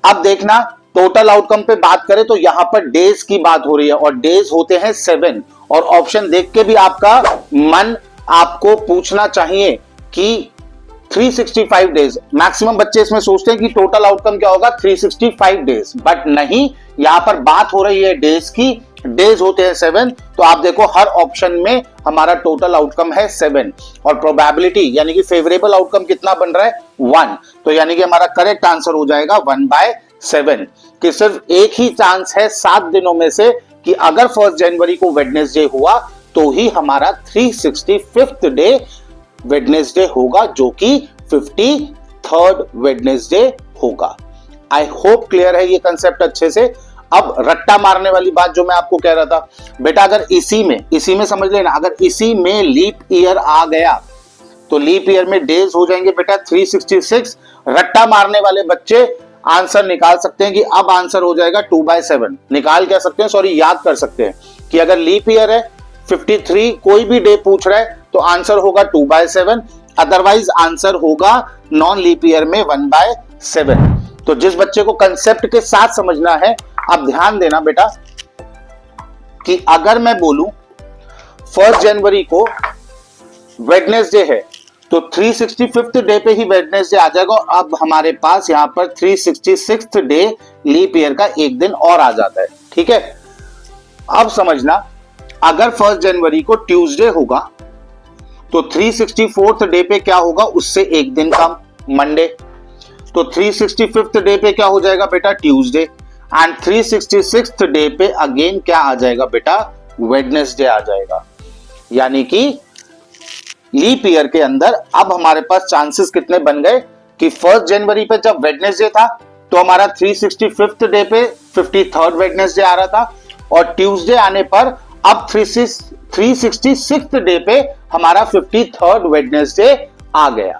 अब देखना टोटल आउटकम पे बात करें तो यहां पर डेज की बात हो रही है, और डेज होते हैं 7, और ऑप्शन देख के भी आपका मन आपको पूछना चाहिए कि 365 डेज, मैक्सिमम बच्चे इसमें सोचते हैं कि टोटल आउटकम क्या होगा 365 डेज, बट नहीं, यहां पर बात हो रही है डेज की, डेज होते हैं 7। तो आप देखो हर ऑप्शन में हमारा टोटल आउटकम है 7 और प्रोबेबिलिटी यानी कि फेवरेबल आउटकम कितना बन रहा है 1। तो यानी कि हमारा करेक्ट आंसर हो जाएगा 1/7 कि सिर्फ एक ही चांस है 7 दिनों में से कि अगर 1 जनवरी को वेडनेसडे हुआ तो ही हमारा 365th डे वेडनेसडे होगा, जो कि 53rd वेडनेसडे होगा। आई होप क्लियर है ये कंसेप्ट अच्छे से। अब रट्टा मारने वाली बात जो मैं आपको कह रहा था बेटा, अगर इसी में समझ लेना, अगर इसी में लीप ईयर आ गया तो लीप ईयर में डेज हो जाएंगे बेटा 366। रट्टा मारने वाले बच्चे आंसर निकाल सकते हैं कि अब आंसर हो जाएगा 2/7। निकाल क्या सकते हैं, सॉरी याद कर सकते हैं कि अगर लीप ईयर है 53 कोई भी डे पूछ रहा है तो आंसर होगा 2/7, अदरवाइज आंसर होगा नॉन लीप ईयर में 1/7। तो जिस बच्चे को कंसेप्ट के साथ समझना है, आप ध्यान देना बेटा कि अगर मैं बोलूं 1 जनवरी को वेडनेसडे है तो 365th डे पे ही वेडनेसडे आ जाएगा और अब हमारे पास यहां पर 366th डे लीप ईयर का एक दिन और आ जाता है। ठीक है, अब समझना, अगर 1 जनवरी को ट्यूसडे होगा तो 364th डे पे क्या होगा, उससे एक दिन कम, मंडे। तो 365th डे पे क्या हो जाएगा बेटा, ट्यूसडे। एंड 366th डे पे अगेन क्या आ जाएगा बेटा, वेडनेसडे आ जाएगा। यानी कि लीप ईयर के अंदर अब हमारे पास चांसेस कितने बन गए कि 1 जनवरी पे जब वेडनेसडे था तो हमारा 365th डे पे 53rd वेडनेसडे आ रहा था, और ट्यूसडे आने पर अब 366th डे पे हमारा 53rd वेडनेसडे आ गया।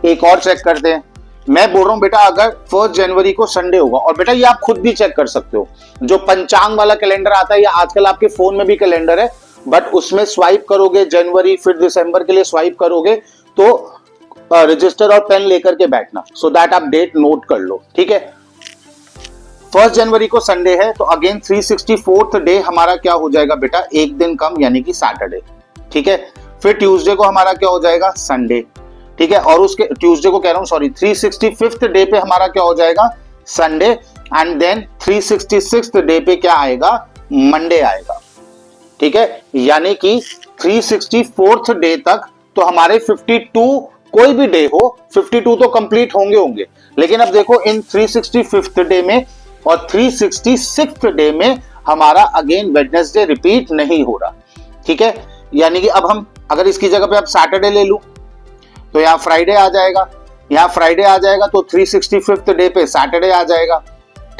एक और चेक करते हैं, मैं बोल रहा हूं बेटा अगर 1 जनवरी को संडे होगा, और बेटा ये आप खुद भी चेक कर सकते हो, जो पंचांग वाला कैलेंडर आता है या आजकल आपके फोन में भी कैलेंडर है, बट उसमें स्वाइप करोगे जनवरी फिर दिसंबर के लिए स्वाइप करोगे तो रजिस्टर और पेन लेकर के बैठना, सो दैट आप डेट नोट कर लो। ठीक है, 1 जनवरी को संडे है तो अगेन 364th डे हमारा क्या हो जाएगा बेटा, एक दिन कम, यानी कि सैटरडे। ठीक है, फिर ट्यूसडे को हमारा क्या हो जाएगा, संडे। ठीक है, और उसके ट्यूसडे को कह रहा हूं सॉरी, 365th डे पे हमारा क्या हो जाएगा, Sunday. And then 366th day पे क्या आएगा, मंडे आएगा। ठीक है, यानी कि 364th डे तक तो हमारे 52 कोई भी डे हो, 52 तो कंप्लीट होंगे, लेकिन अब देखो इन 365th डे में और 366th डे में हमारा अगेन वेडनेसडे रिपीट नहीं हो रहा। ठीक है, यानी कि अब हम अगर इसकी जगह पे अब सैटरडे ले लूं तो यहाँ फ्राइडे आ जाएगा, यहाँ फ्राइडे आ जाएगा तो 365th डे पे सैटरडे आ जाएगा।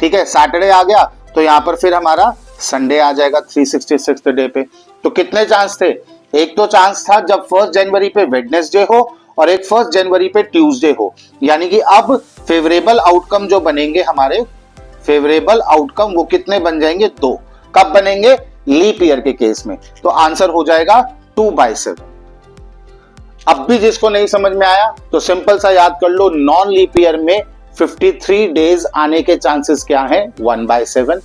ठीक है, सैटरडे आ गया तो यहाँ पर फिर हमारा संडे आ जाएगा 366th डे पे। तो कितने चांस थे, एक तो चांस था जब 1 जनवरी पे वेडनेसडे हो और एक 1 जनवरी पे ट्यूसडे हो, यानी कि अब फेवरेबल आउटकम जो बनेंगे हमारे, फेवरेबल आउटकम वो कितने बन जाएंगे, 2। कब बनेंगे, लीप ईयर के केस में। तो आंसर हो जाएगा 2/7। अब भी जिसको नहीं समझ में आया तो सिंपल सा याद कर लो, नॉन लीप ईयर में 53 डेज आने के चांसेस क्या हैं, 1/7।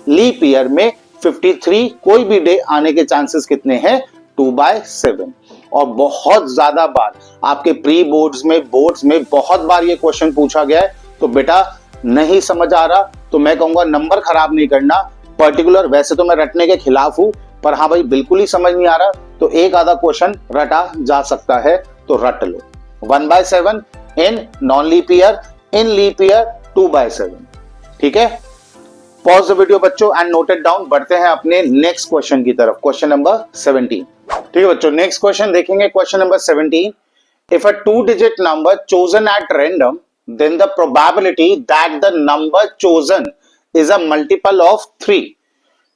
लीप ईयर में 53 कोई भी डे आने के चांसेस कितने हैं, 2/7। और बहुत ज्यादा बार आपके प्री बोर्ड्स में बहुत बार ये क्वेश्चन पूछा गया है। तो बेटा नहीं समझ आ रहा तो मैं कहूंगा नंबर खराब नहीं करना, पर्टिकुलर वैसे तो मैं रटने के खिलाफ हूं, पर हाँ भाई बिल्कुल ही समझ नहीं आ रहा तो एक आधा क्वेश्चन रटा जा सकता है तो रट लो। 1/7 in non leap year, in leap year 2/7। ठीक है, पॉज द वीडियो बच्चों एंड नोट इट डाउन। बढ़ते हैं अपने नेक्स्ट क्वेश्चन की तरफ, क्वेश्चन नंबर 17। ठीक है बच्चों, नेक्स्ट क्वेश्चन देखेंगे, question number 17। If a 2-digit number chosen at random, then the probability that the number chosen is a multiple of 3।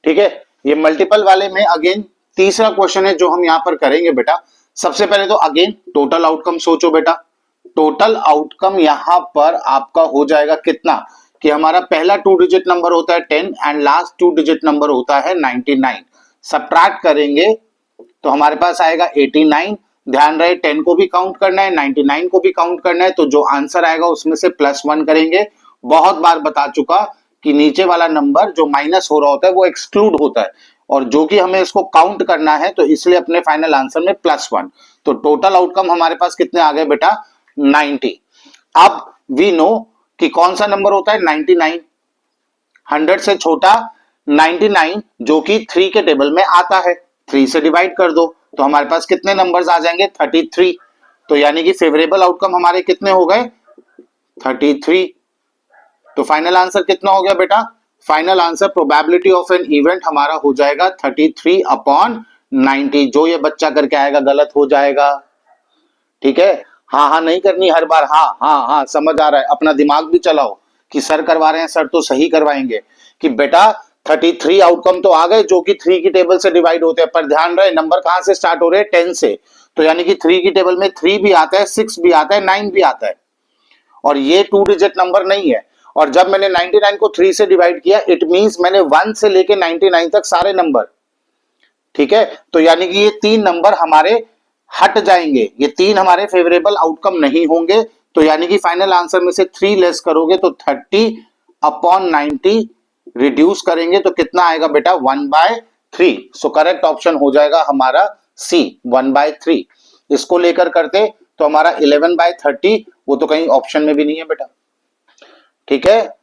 ठीक है, ये मल्टीपल वाले में अगेन तीसरा क्वेश्चन है जो हम यहां पर करेंगे बेटा। सबसे पहले तो अगेन टोटल आउटकम सोचो बेटा। टोटल आउटकम यहां पर आपका हो जाएगा कितना कि हमारा पहला 2-digit नंबर होता है 10 एंड लास्ट 2-digit नंबर होता है 99। सब्ट्रैक्ट करेंगे तो हमारे पास आएगा 89। ध्यान रहे 10 को भी काउंट करना है, 99 को भी काउंट करना है, तो जो आंसर आएगा उसमें से +1 करेंगे। बहुत बार बता चुका कि नीचे वाला नंबर जो माइनस हो रहा होता है वो एक्सक्लूड होता है, और जो कि हमें इसको काउंट करना है, तो इसलिए अपने फाइनल आंसर में +1। तो टोटल आउटकम हमारे पास कितने आ गए बेटा? 90। अब वी नो कि कौन सा नंबर होता है 99, 100 से छोटा 99, जो कि 3 के टेबल में आता है। 3 से डिवाइड कर दो तो हमारे पास कितने नंबर्स आ जाएंगे? 33। तो यानी कि फेवरेबल आउटकम हमारे कितने हो गए? 33। तो फाइनल आंसर कितना हो गया बेटा? Final answer probability of an event हमारा हो जाएगा 33/90। जो ये बच्चा करके आएगा गलत हो जाएगा। ठीक है, हाँ हाँ नहीं करनी हर बार, हाँ हाँ हाँ समझ आ रहा है। अपना दिमाग भी चलाओ कि सर करवा रहे हैं, सर तो सही करवाएंगे। कि बेटा 33 आउटकम तो आ गए जो कि 3 की टेबल से डिवाइड होते हैं, पर ध्यान रहे नंबर कहां से स्टार्ट हो रहे हैं? 10 से। तो यानी कि 3 की टेबल में 3 भी आता है, 6 भी आता है, 9 भी आता है, और ये 2 डिजिट नंबर नहीं है। और जब मैंने 99 को 3 से डिवाइड किया, इट मींस मैंने 1 से लेके 99 तक सारे नंबर, ठीक है। तो यानी कि ये 3 नंबर हमारे हट जाएंगे, ये 3 हमारे फेवरेबल आउटकम नहीं होंगे। तो यानी कि फाइनल आंसर में से 3 लेस करोगे तो 30/90 रिड्यूस करेंगे तो कितना आएगा बेटा? 1/3। सो करेक्ट ऑप्शन हो जाएगा हमारा सी, 1/3। इसको लेकर करते तो हमारा 11/30, वो तो कहीं ऑप्शन में भी नहीं है बेटा। ठीक है,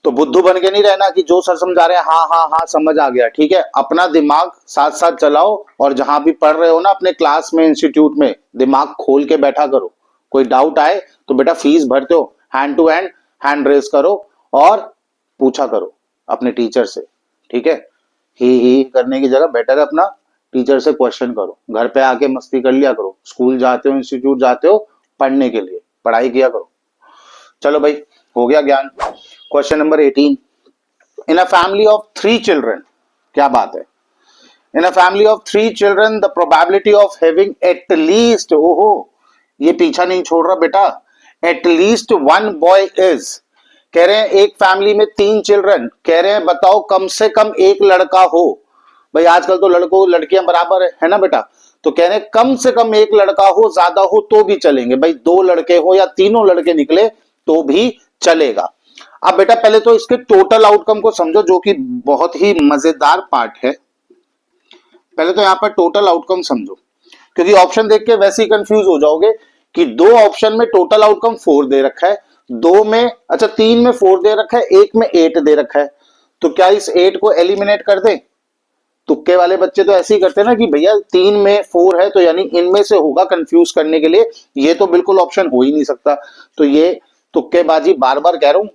तो बुद्धू बन के नहीं रहना कि जो सर समझा रहे हैं हाँ हाँ हाँ समझ आ गया। ठीक है, अपना दिमाग साथ साथ चलाओ, और जहां भी पढ़ रहे हो ना अपने क्लास में, इंस्टीट्यूट में, दिमाग खोल के बैठा करो। कोई डाउट आए तो बेटा फीस भरते हो, hand to hand hand raise करो और पूछा करो अपने टीचर से। ठीक है, ही करने की जगह बेटर है अपना टीचर से क्वेश्चन करो। घर पे आके मस्ती कर लिया करो, स्कूल जाते हो, इंस्टीट्यूट जाते हो पढ़ने के लिए, पढ़ाई किया करो। चलो भाई, हो गया ज्ञान। Question number 18, in a family of 3 children, क्या बात है, in a family of 3 children the probability of having at least, ओहो ये पीछा नहीं छोड़ रहा बेटा, एट लीस्ट 1 बॉय इज, कह रहे हैं एक फैमिली में 3 चिल्ड्रन, कह रहे हैं बताओ कम से कम एक लड़का हो। भाई आजकल तो लड़कों लड़कियां बराबर है ना बेटा। तो कह रहे हैं कम से कम एक लड़का हो, ज्यादा हो तो भी चलेंगे, भाई 2 लड़के हो या तीनों लड़के निकले तो भी चलेगा। अब बेटा पहले तो इसके टोटल आउटकम को समझो, जो कि बहुत ही मजेदार पार्ट है। पहले तो यहां पर टोटल आउटकम समझो, क्योंकि ऑप्शन देख के वैसे ही कंफ्यूज हो जाओगे कि 2 ऑप्शन में टोटल आउटकम 4 दे रखा है, 2 में अच्छा 3 में 4 दे रखा है, 1 में 8 दे रखा है। तो क्या इस 8 को एलिमिनेट कर दे? तुक्के वाले बच्चे तो ऐसे ही करते हैं ना कि भैया 3 में 4 है तो यानी इनमें से होगा, कंफ्यूज करने के लिए। ये तो बिल्कुल ऑप्शन हो ही नहीं सकता, तो ये तुक्केबाजी बार बार कह रहा हूं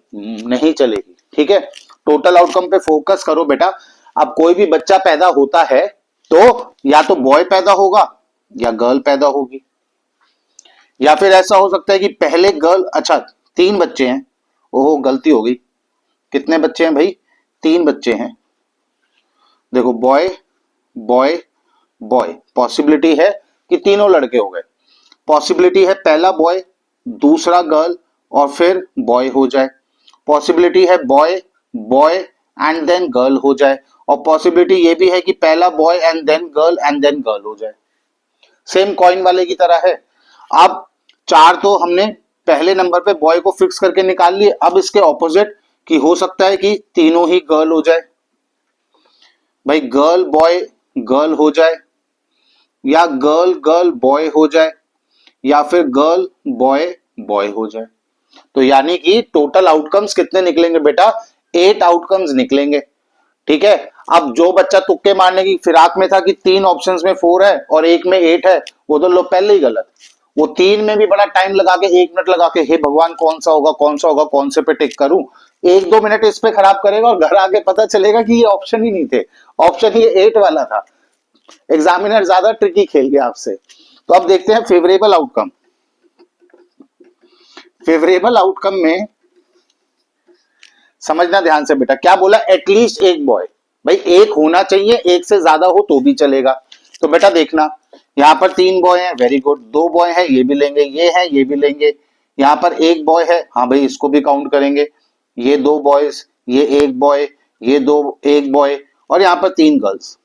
नहीं चलेगी। ठीक है, टोटल आउटकम पे फोकस करो बेटा। अब कोई भी बच्चा पैदा होता है तो या तो बॉय पैदा होगा या गर्ल पैदा होगी, या फिर ऐसा हो सकता है कि पहले गर्ल, अच्छा 3 बच्चे हैं, ओहो गलती हो गई, कितने बच्चे हैं भाई? 3 बच्चे हैं। देखो बॉय बॉय बॉय, पॉसिबिलिटी है कि तीनों लड़के हो गए, पॉसिबिलिटी है पहला बॉय दूसरा गर्ल और फिर बॉय हो जाए, पॉसिबिलिटी है boy boy and then girl हो जाए, और पॉसिबिलिटी ये भी है कि पहला बॉय एंड देन गर्ल हो जाए। सेम कॉइन वाले की तरह है। अब 4 तो हमने पहले नंबर पे बॉय को फिक्स करके निकाल लिए, अब इसके ऑपोजिट कि हो सकता है कि तीनों ही गर्ल हो जाए, भाई गर्ल बॉय गर्ल हो जाए, या गर्ल गर्ल बॉय हो जाए, या फिर गर्ल बॉय बॉय हो जाए। तो यानी कि टोटल आउटकम्स कितने निकलेंगे बेटा? 8 आउटकम्स निकलेंगे। ठीक है, अब जो बच्चा तुक्के मारने की फिराक में था कि 3 ऑप्शंस में 4 है और 1 में 8 है, वो तो लो पहले ही गलत। वो 3 में भी बड़ा टाइम लगा के 1 मिनट लगा के, हे भगवान कौन सा होगा कौन सा होगा, कौन से पे टिक करूं, 1-2 मिनट इस पे खराब करेगा और घर आके पता चलेगा कि ये ऑप्शन ही नहीं थे, ऑप्शन ये 8 वाला था। एग्जामिनर ज्यादा ट्रिकी खेल गया आपसे। तो अब देखते हैं फेवरेबल आउटकम। फेवरेबल आउटकम में समझना ध्यान से बेटा, क्या बोला? एटलीस्ट एक बॉय, भाई एक होना चाहिए, एक से ज्यादा हो तो भी चलेगा। तो बेटा देखना, यहाँ पर 3 बॉय हैं, वेरी गुड, 2 बॉय हैं ये भी लेंगे, ये है ये भी लेंगे, यहाँ पर 1 बॉय है, हाँ भाई इसको भी काउंट करेंगे, ये 2 बॉयज, ये 1 बॉय, ये 1 बॉय, और यहाँ पर 3 गर्ल्स।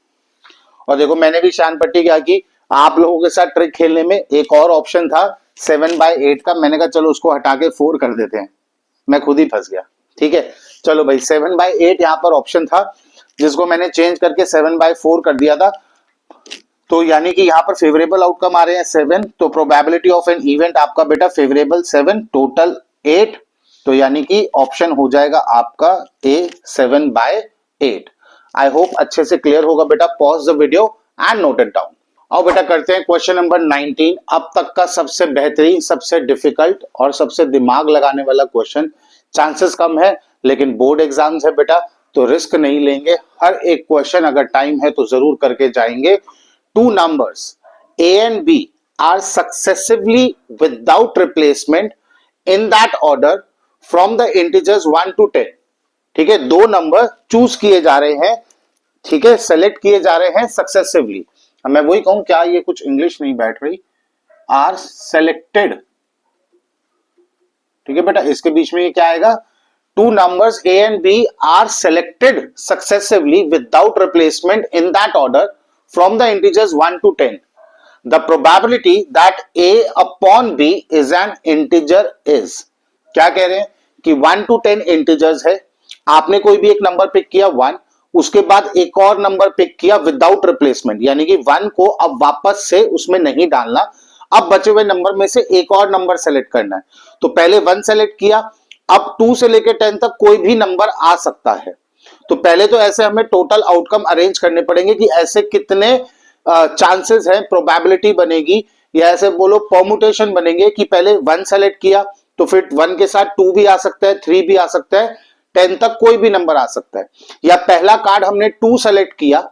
और देखो मैंने भी शान पट्टी क्या की, आप लोगों के साथ ट्रिक खेलने में एक और ऑप्शन था 7/8 का, मैंने कहा चलो उसको हटा के 4 कर देते हैं, मैं खुद ही फंस गया। ठीक है, चलो भाई 7/8 यहाँ पर ऑप्शन था, जिसको मैंने चेंज करके 7/4 कर दिया था। तो यानी कि यहाँ पर फेवरेबल आउटकम आ रहे हैं 7, तो प्रोबेबिलिटी ऑफ एन इवेंट आपका बेटा फेवरेबल 7, टोटल 8। तो यानी कि ऑप्शन हो जाएगा आपका ए 7/8। आई होप अच्छे से क्लियर होगा बेटा। Pause the video and note it down. और बेटा करते हैं क्वेश्चन नंबर 19, अब तक का सबसे बेहतरीन, सबसे डिफिकल्ट और सबसे दिमाग लगाने वाला क्वेश्चन। चांसेस कम है लेकिन बोर्ड एग्जाम्स है बेटा, तो रिस्क नहीं लेंगे। हर एक क्वेश्चन अगर टाइम है तो जरूर करके जाएंगे। Two numbers a and b are successively without replacement in that order from the integers 1 to 10। ठीक है, दो नंबर चूज किए जा रहे हैं, ठीक है, सेलेक्ट किए जा रहे हैं सक्सेसिवली। मैं वही कहूं, क्या ये कुछ इंग्लिश नहीं बैठ रही, आर सेलेक्टेड। ठीक है बेटा, इसके बीच में ये क्या आएगा, two numbers a and b are selected successively without replacement in that order from the integers 1 to 10. The probability that a upon b is an integer is, क्या कह रहे हैं कि 1 to 10 इंटीजर्स है। आपने कोई भी एक नंबर पिक किया 1, उसके बाद एक और नंबर पिक किया विदाउट रिप्लेसमेंट, यानी कि 1 को अब वापस से उसमें नहीं डालना, अब बचे हुए नंबर में से एक और नंबर सेलेक्ट करना है। तो पहले 1 सेलेक्ट किया, अब 2 से लेकर 10 तक कोई भी नंबर आ सकता है। तो पहले तो ऐसे हमें टोटल आउटकम अरेंज करने पड़ेंगे कि ऐसे कितने चांसेस हैं, प्रोबेबिलिटी बनेगी, या ऐसे बोलो परमुटेशन बनेंगे कि पहले 1 सेलेक्ट किया तो फिर 1 के साथ 2 भी आ सकता है, 3 भी आ सकता है, 10 तक कोई भी नंबर आ सकता है। या पहला कार्ड हमने 2 सेलेक्ट किया,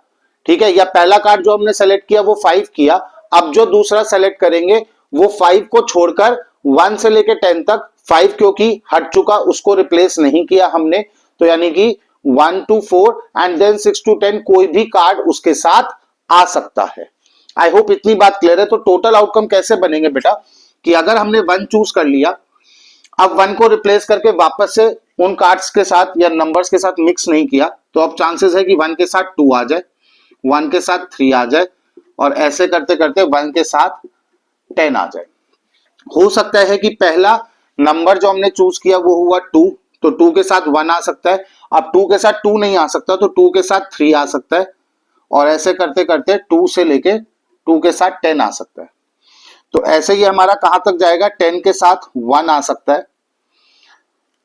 ठीक है, या पहला कार्ड जो हमने सेलेक्ट किया वो 5 किया, अब जो दूसरा सेलेक्ट करेंगे वो 5 को छोड़कर 1 से लेकर 10 तक, 5 क्योंकि हट चुका उसको रिप्लेस नहीं किया हमने, तो यानी कि 1 to 4 एंड देन 6 to 10 कोई भी कार्ड उसके साथ आ सकता है। आई होप इतनी बात क्लियर है। तो टोटल आउटकम कैसे बनेंगे बेटा, कि अगर हमने 1 चूज कर लिया, अब 1 को रिप्लेस करके वापस से उन कार्ड्स के साथ या नंबर्स के साथ मिक्स नहीं किया, तो अब चांसेस है कि 1 के साथ 2 आ जाए, 1 के साथ 3 आ जाए, और ऐसे करते करते 1 के साथ 10 आ जाए। हो सकता है कि पहला नंबर जो हमने चूज किया वो हुआ 2, तो 2 के साथ 1 आ सकता है, अब 2 के साथ 2 नहीं आ सकता तो 2 के साथ 3 आ सकता है, और ऐसे करते करते 2 से लेके 2 के साथ 10 आ सकता है। तो ऐसे ही हमारा कहां तक जाएगा, 10 के साथ 1 आ सकता है,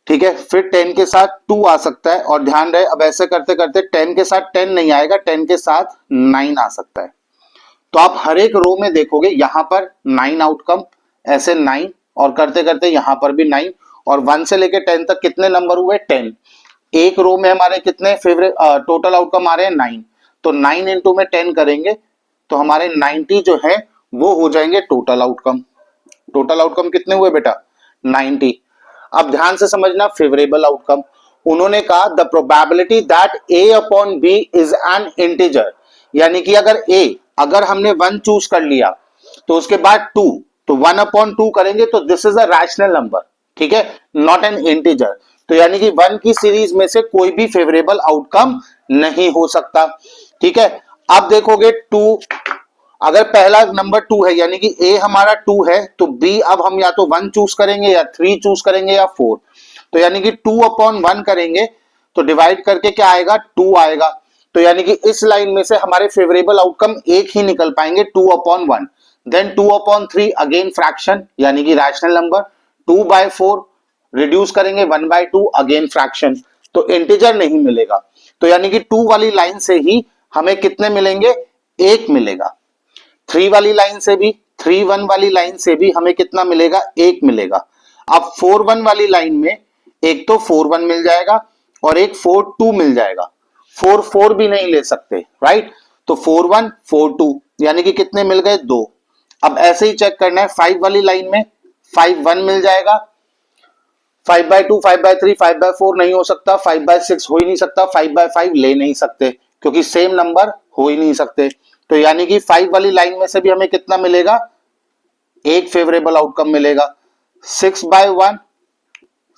ठीक है, फिर 10 के साथ 2 आ सकता है, और ध्यान रहे अब ऐसे करते करते 10 के साथ 10 नहीं आएगा, 10 के साथ 9 आ सकता है। तो आप हर एक रो में देखोगे यहां पर 9 आउटकम, ऐसे 9, और करते करते यहां पर भी 9, और 1 से लेके 10 तक कितने नंबर हुए, 10। एक रो में हमारे कितने फेवरेट टोटल आउटकम आ रहे हैं, 9। तो 9 इंटू में 10 करेंगे तो हमारे 90 जो है वो हो जाएंगे टोटल आउटकम। टोटल आउटकम कितने हुए बेटा, 90। अब ध्यान से समझना, फेवरेबल आउटकम उन्होंने कहा the probability that A upon B is an integer, यानी कि अगर हमने 1 चूज कर लिया तो उसके बाद 2, तो 1 अपॉन 2 करेंगे तो this is a rational number, ठीक है, नॉट एन इंटीजर। तो यानी कि 1 की सीरीज में से कोई भी फेवरेबल आउटकम नहीं हो सकता, ठीक है। अब देखोगे 2, अगर पहला नंबर 2 है यानी कि ए हमारा 2 है, तो बी अब हम या तो 1 चूज करेंगे या 3 चूज करेंगे या 4, तो यानी कि 2 अपॉन 1 करेंगे तो डिवाइड करके क्या आएगा, 2 आएगा। तो यानी कि इस लाइन में से हमारे फेवरेबल आउटकम एक ही निकल पाएंगे, 2 upon 1। Then 2 upon 3 again fraction, यानी कि रैशनल नंबर, 2/4 रिड्यूस करेंगे 1/2 अगेन फ्रैक्शन, तो इंटीजर नहीं मिलेगा। तो यानी कि 2 वाली लाइन से ही हमें कितने मिलेंगे, 1 मिलेगा। 3 वाली लाइन से भी, 3-1 वाली लाइन से भी हमें कितना मिलेगा, 1 मिलेगा। अब 4-1 वाली लाइन में एक तो 4-1 मिल जाएगा और एक 4-2 मिल जाएगा, 4-4 भी नहीं ले सकते, राइट। तो 4-1 4-2 यानी कि कितने मिल गए, 2। अब ऐसे ही चेक करना है 5 वाली लाइन में, 5-1 मिल जाएगा, 5/2 5/3 5/4 नहीं हो सकता, 5/6 हो ही नहीं सकता, 5/5 ले नहीं सकते क्योंकि सेम नंबर हो ही नहीं सकते। तो यानी कि 5 वाली लाइन में से भी हमें कितना मिलेगा, एक फेवरेबल आउटकम मिलेगा, 6/1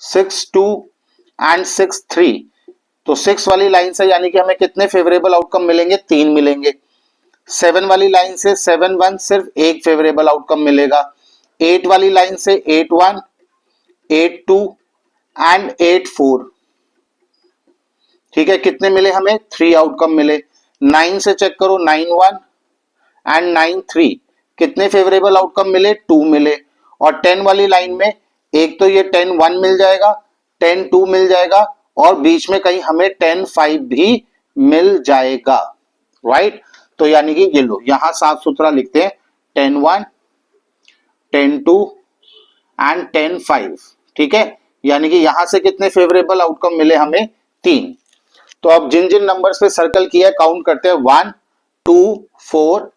6-2 एंड 6-3। तो 6 वाली लाइन से यानी कि हमें कितने फेवरेबल आउटकम मिलेंगे, 3 मिलेंगे। 7 वाली लाइन से 7-1 सिर्फ एक फेवरेबल आउटकम मिलेगा। 8 वाली लाइन से 8-1 8-2 एंड 8-4, ठीक है, कितने मिले हमें? 3 आउटकम मिले। 9 से चेक करो, 9 1 एंड 9 3, कितने फेवरेबल आउटकम मिले? 2 मिले। और 10 वाली लाइन में एक तो ये 10 1 मिल जाएगा, 10 2 मिल जाएगा, और बीच में कहीं हमें 10 5 भी मिल जाएगा, राइट। तो यानी कि ये लो यहां साफ सुथरा लिखते हैं 10 1 10 2 एंड 10 5, ठीक है। यानी कि यहां से कितने फेवरेबल आउटकम मिले हमें? 3। तो अब जिन जिन नंबर्स पे सर्कल किया है काउंट करते हैं। 1 2 4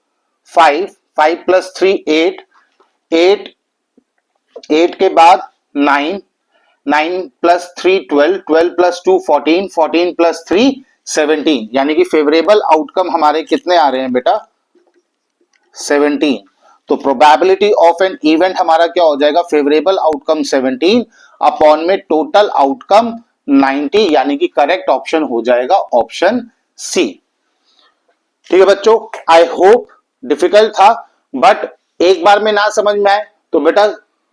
5, 5 प्लस 3 8, 8 8 के बाद 9, 9 प्लस 3 12, 12 प्लस 2 14, 14 प्लस 3 17। यानी कि फेवरेबल आउटकम हमारे कितने आ रहे हैं बेटा? 17। तो प्रोबेबिलिटी ऑफ एन इवेंट हमारा क्या हो जाएगा? फेवरेबल आउटकम 17 अपॉन में टोटल आउटकम 90, यानी कि करेक्ट ऑप्शन हो जाएगा ऑप्शन सी। ठीक है बच्चों, आई होप डिफिकल्ट था, बट एक बार में ना समझ में आए तो बेटा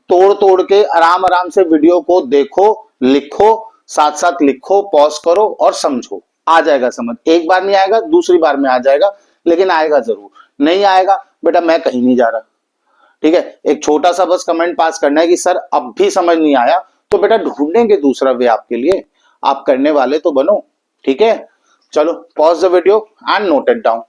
तोड़ तोड़ के आराम आराम से वीडियो को देखो, लिखो, साथ साथ लिखो, पॉज करो और समझो, आ जाएगा समझ। एक बार नहीं आएगा, दूसरी बार में आ जाएगा, लेकिन आएगा जरूर। नहीं आएगा बेटा मैं कहीं नहीं जा रहा, ठीक है। एक छोटा सा बस कमेंट पास करना है कि सर अब भी समझ नहीं आया, तो बेटा ढूंढेंगे दूसरा वे आपके लिए, आप करने वाले तो बनो, ठीक है। चलो pause the video and note it down.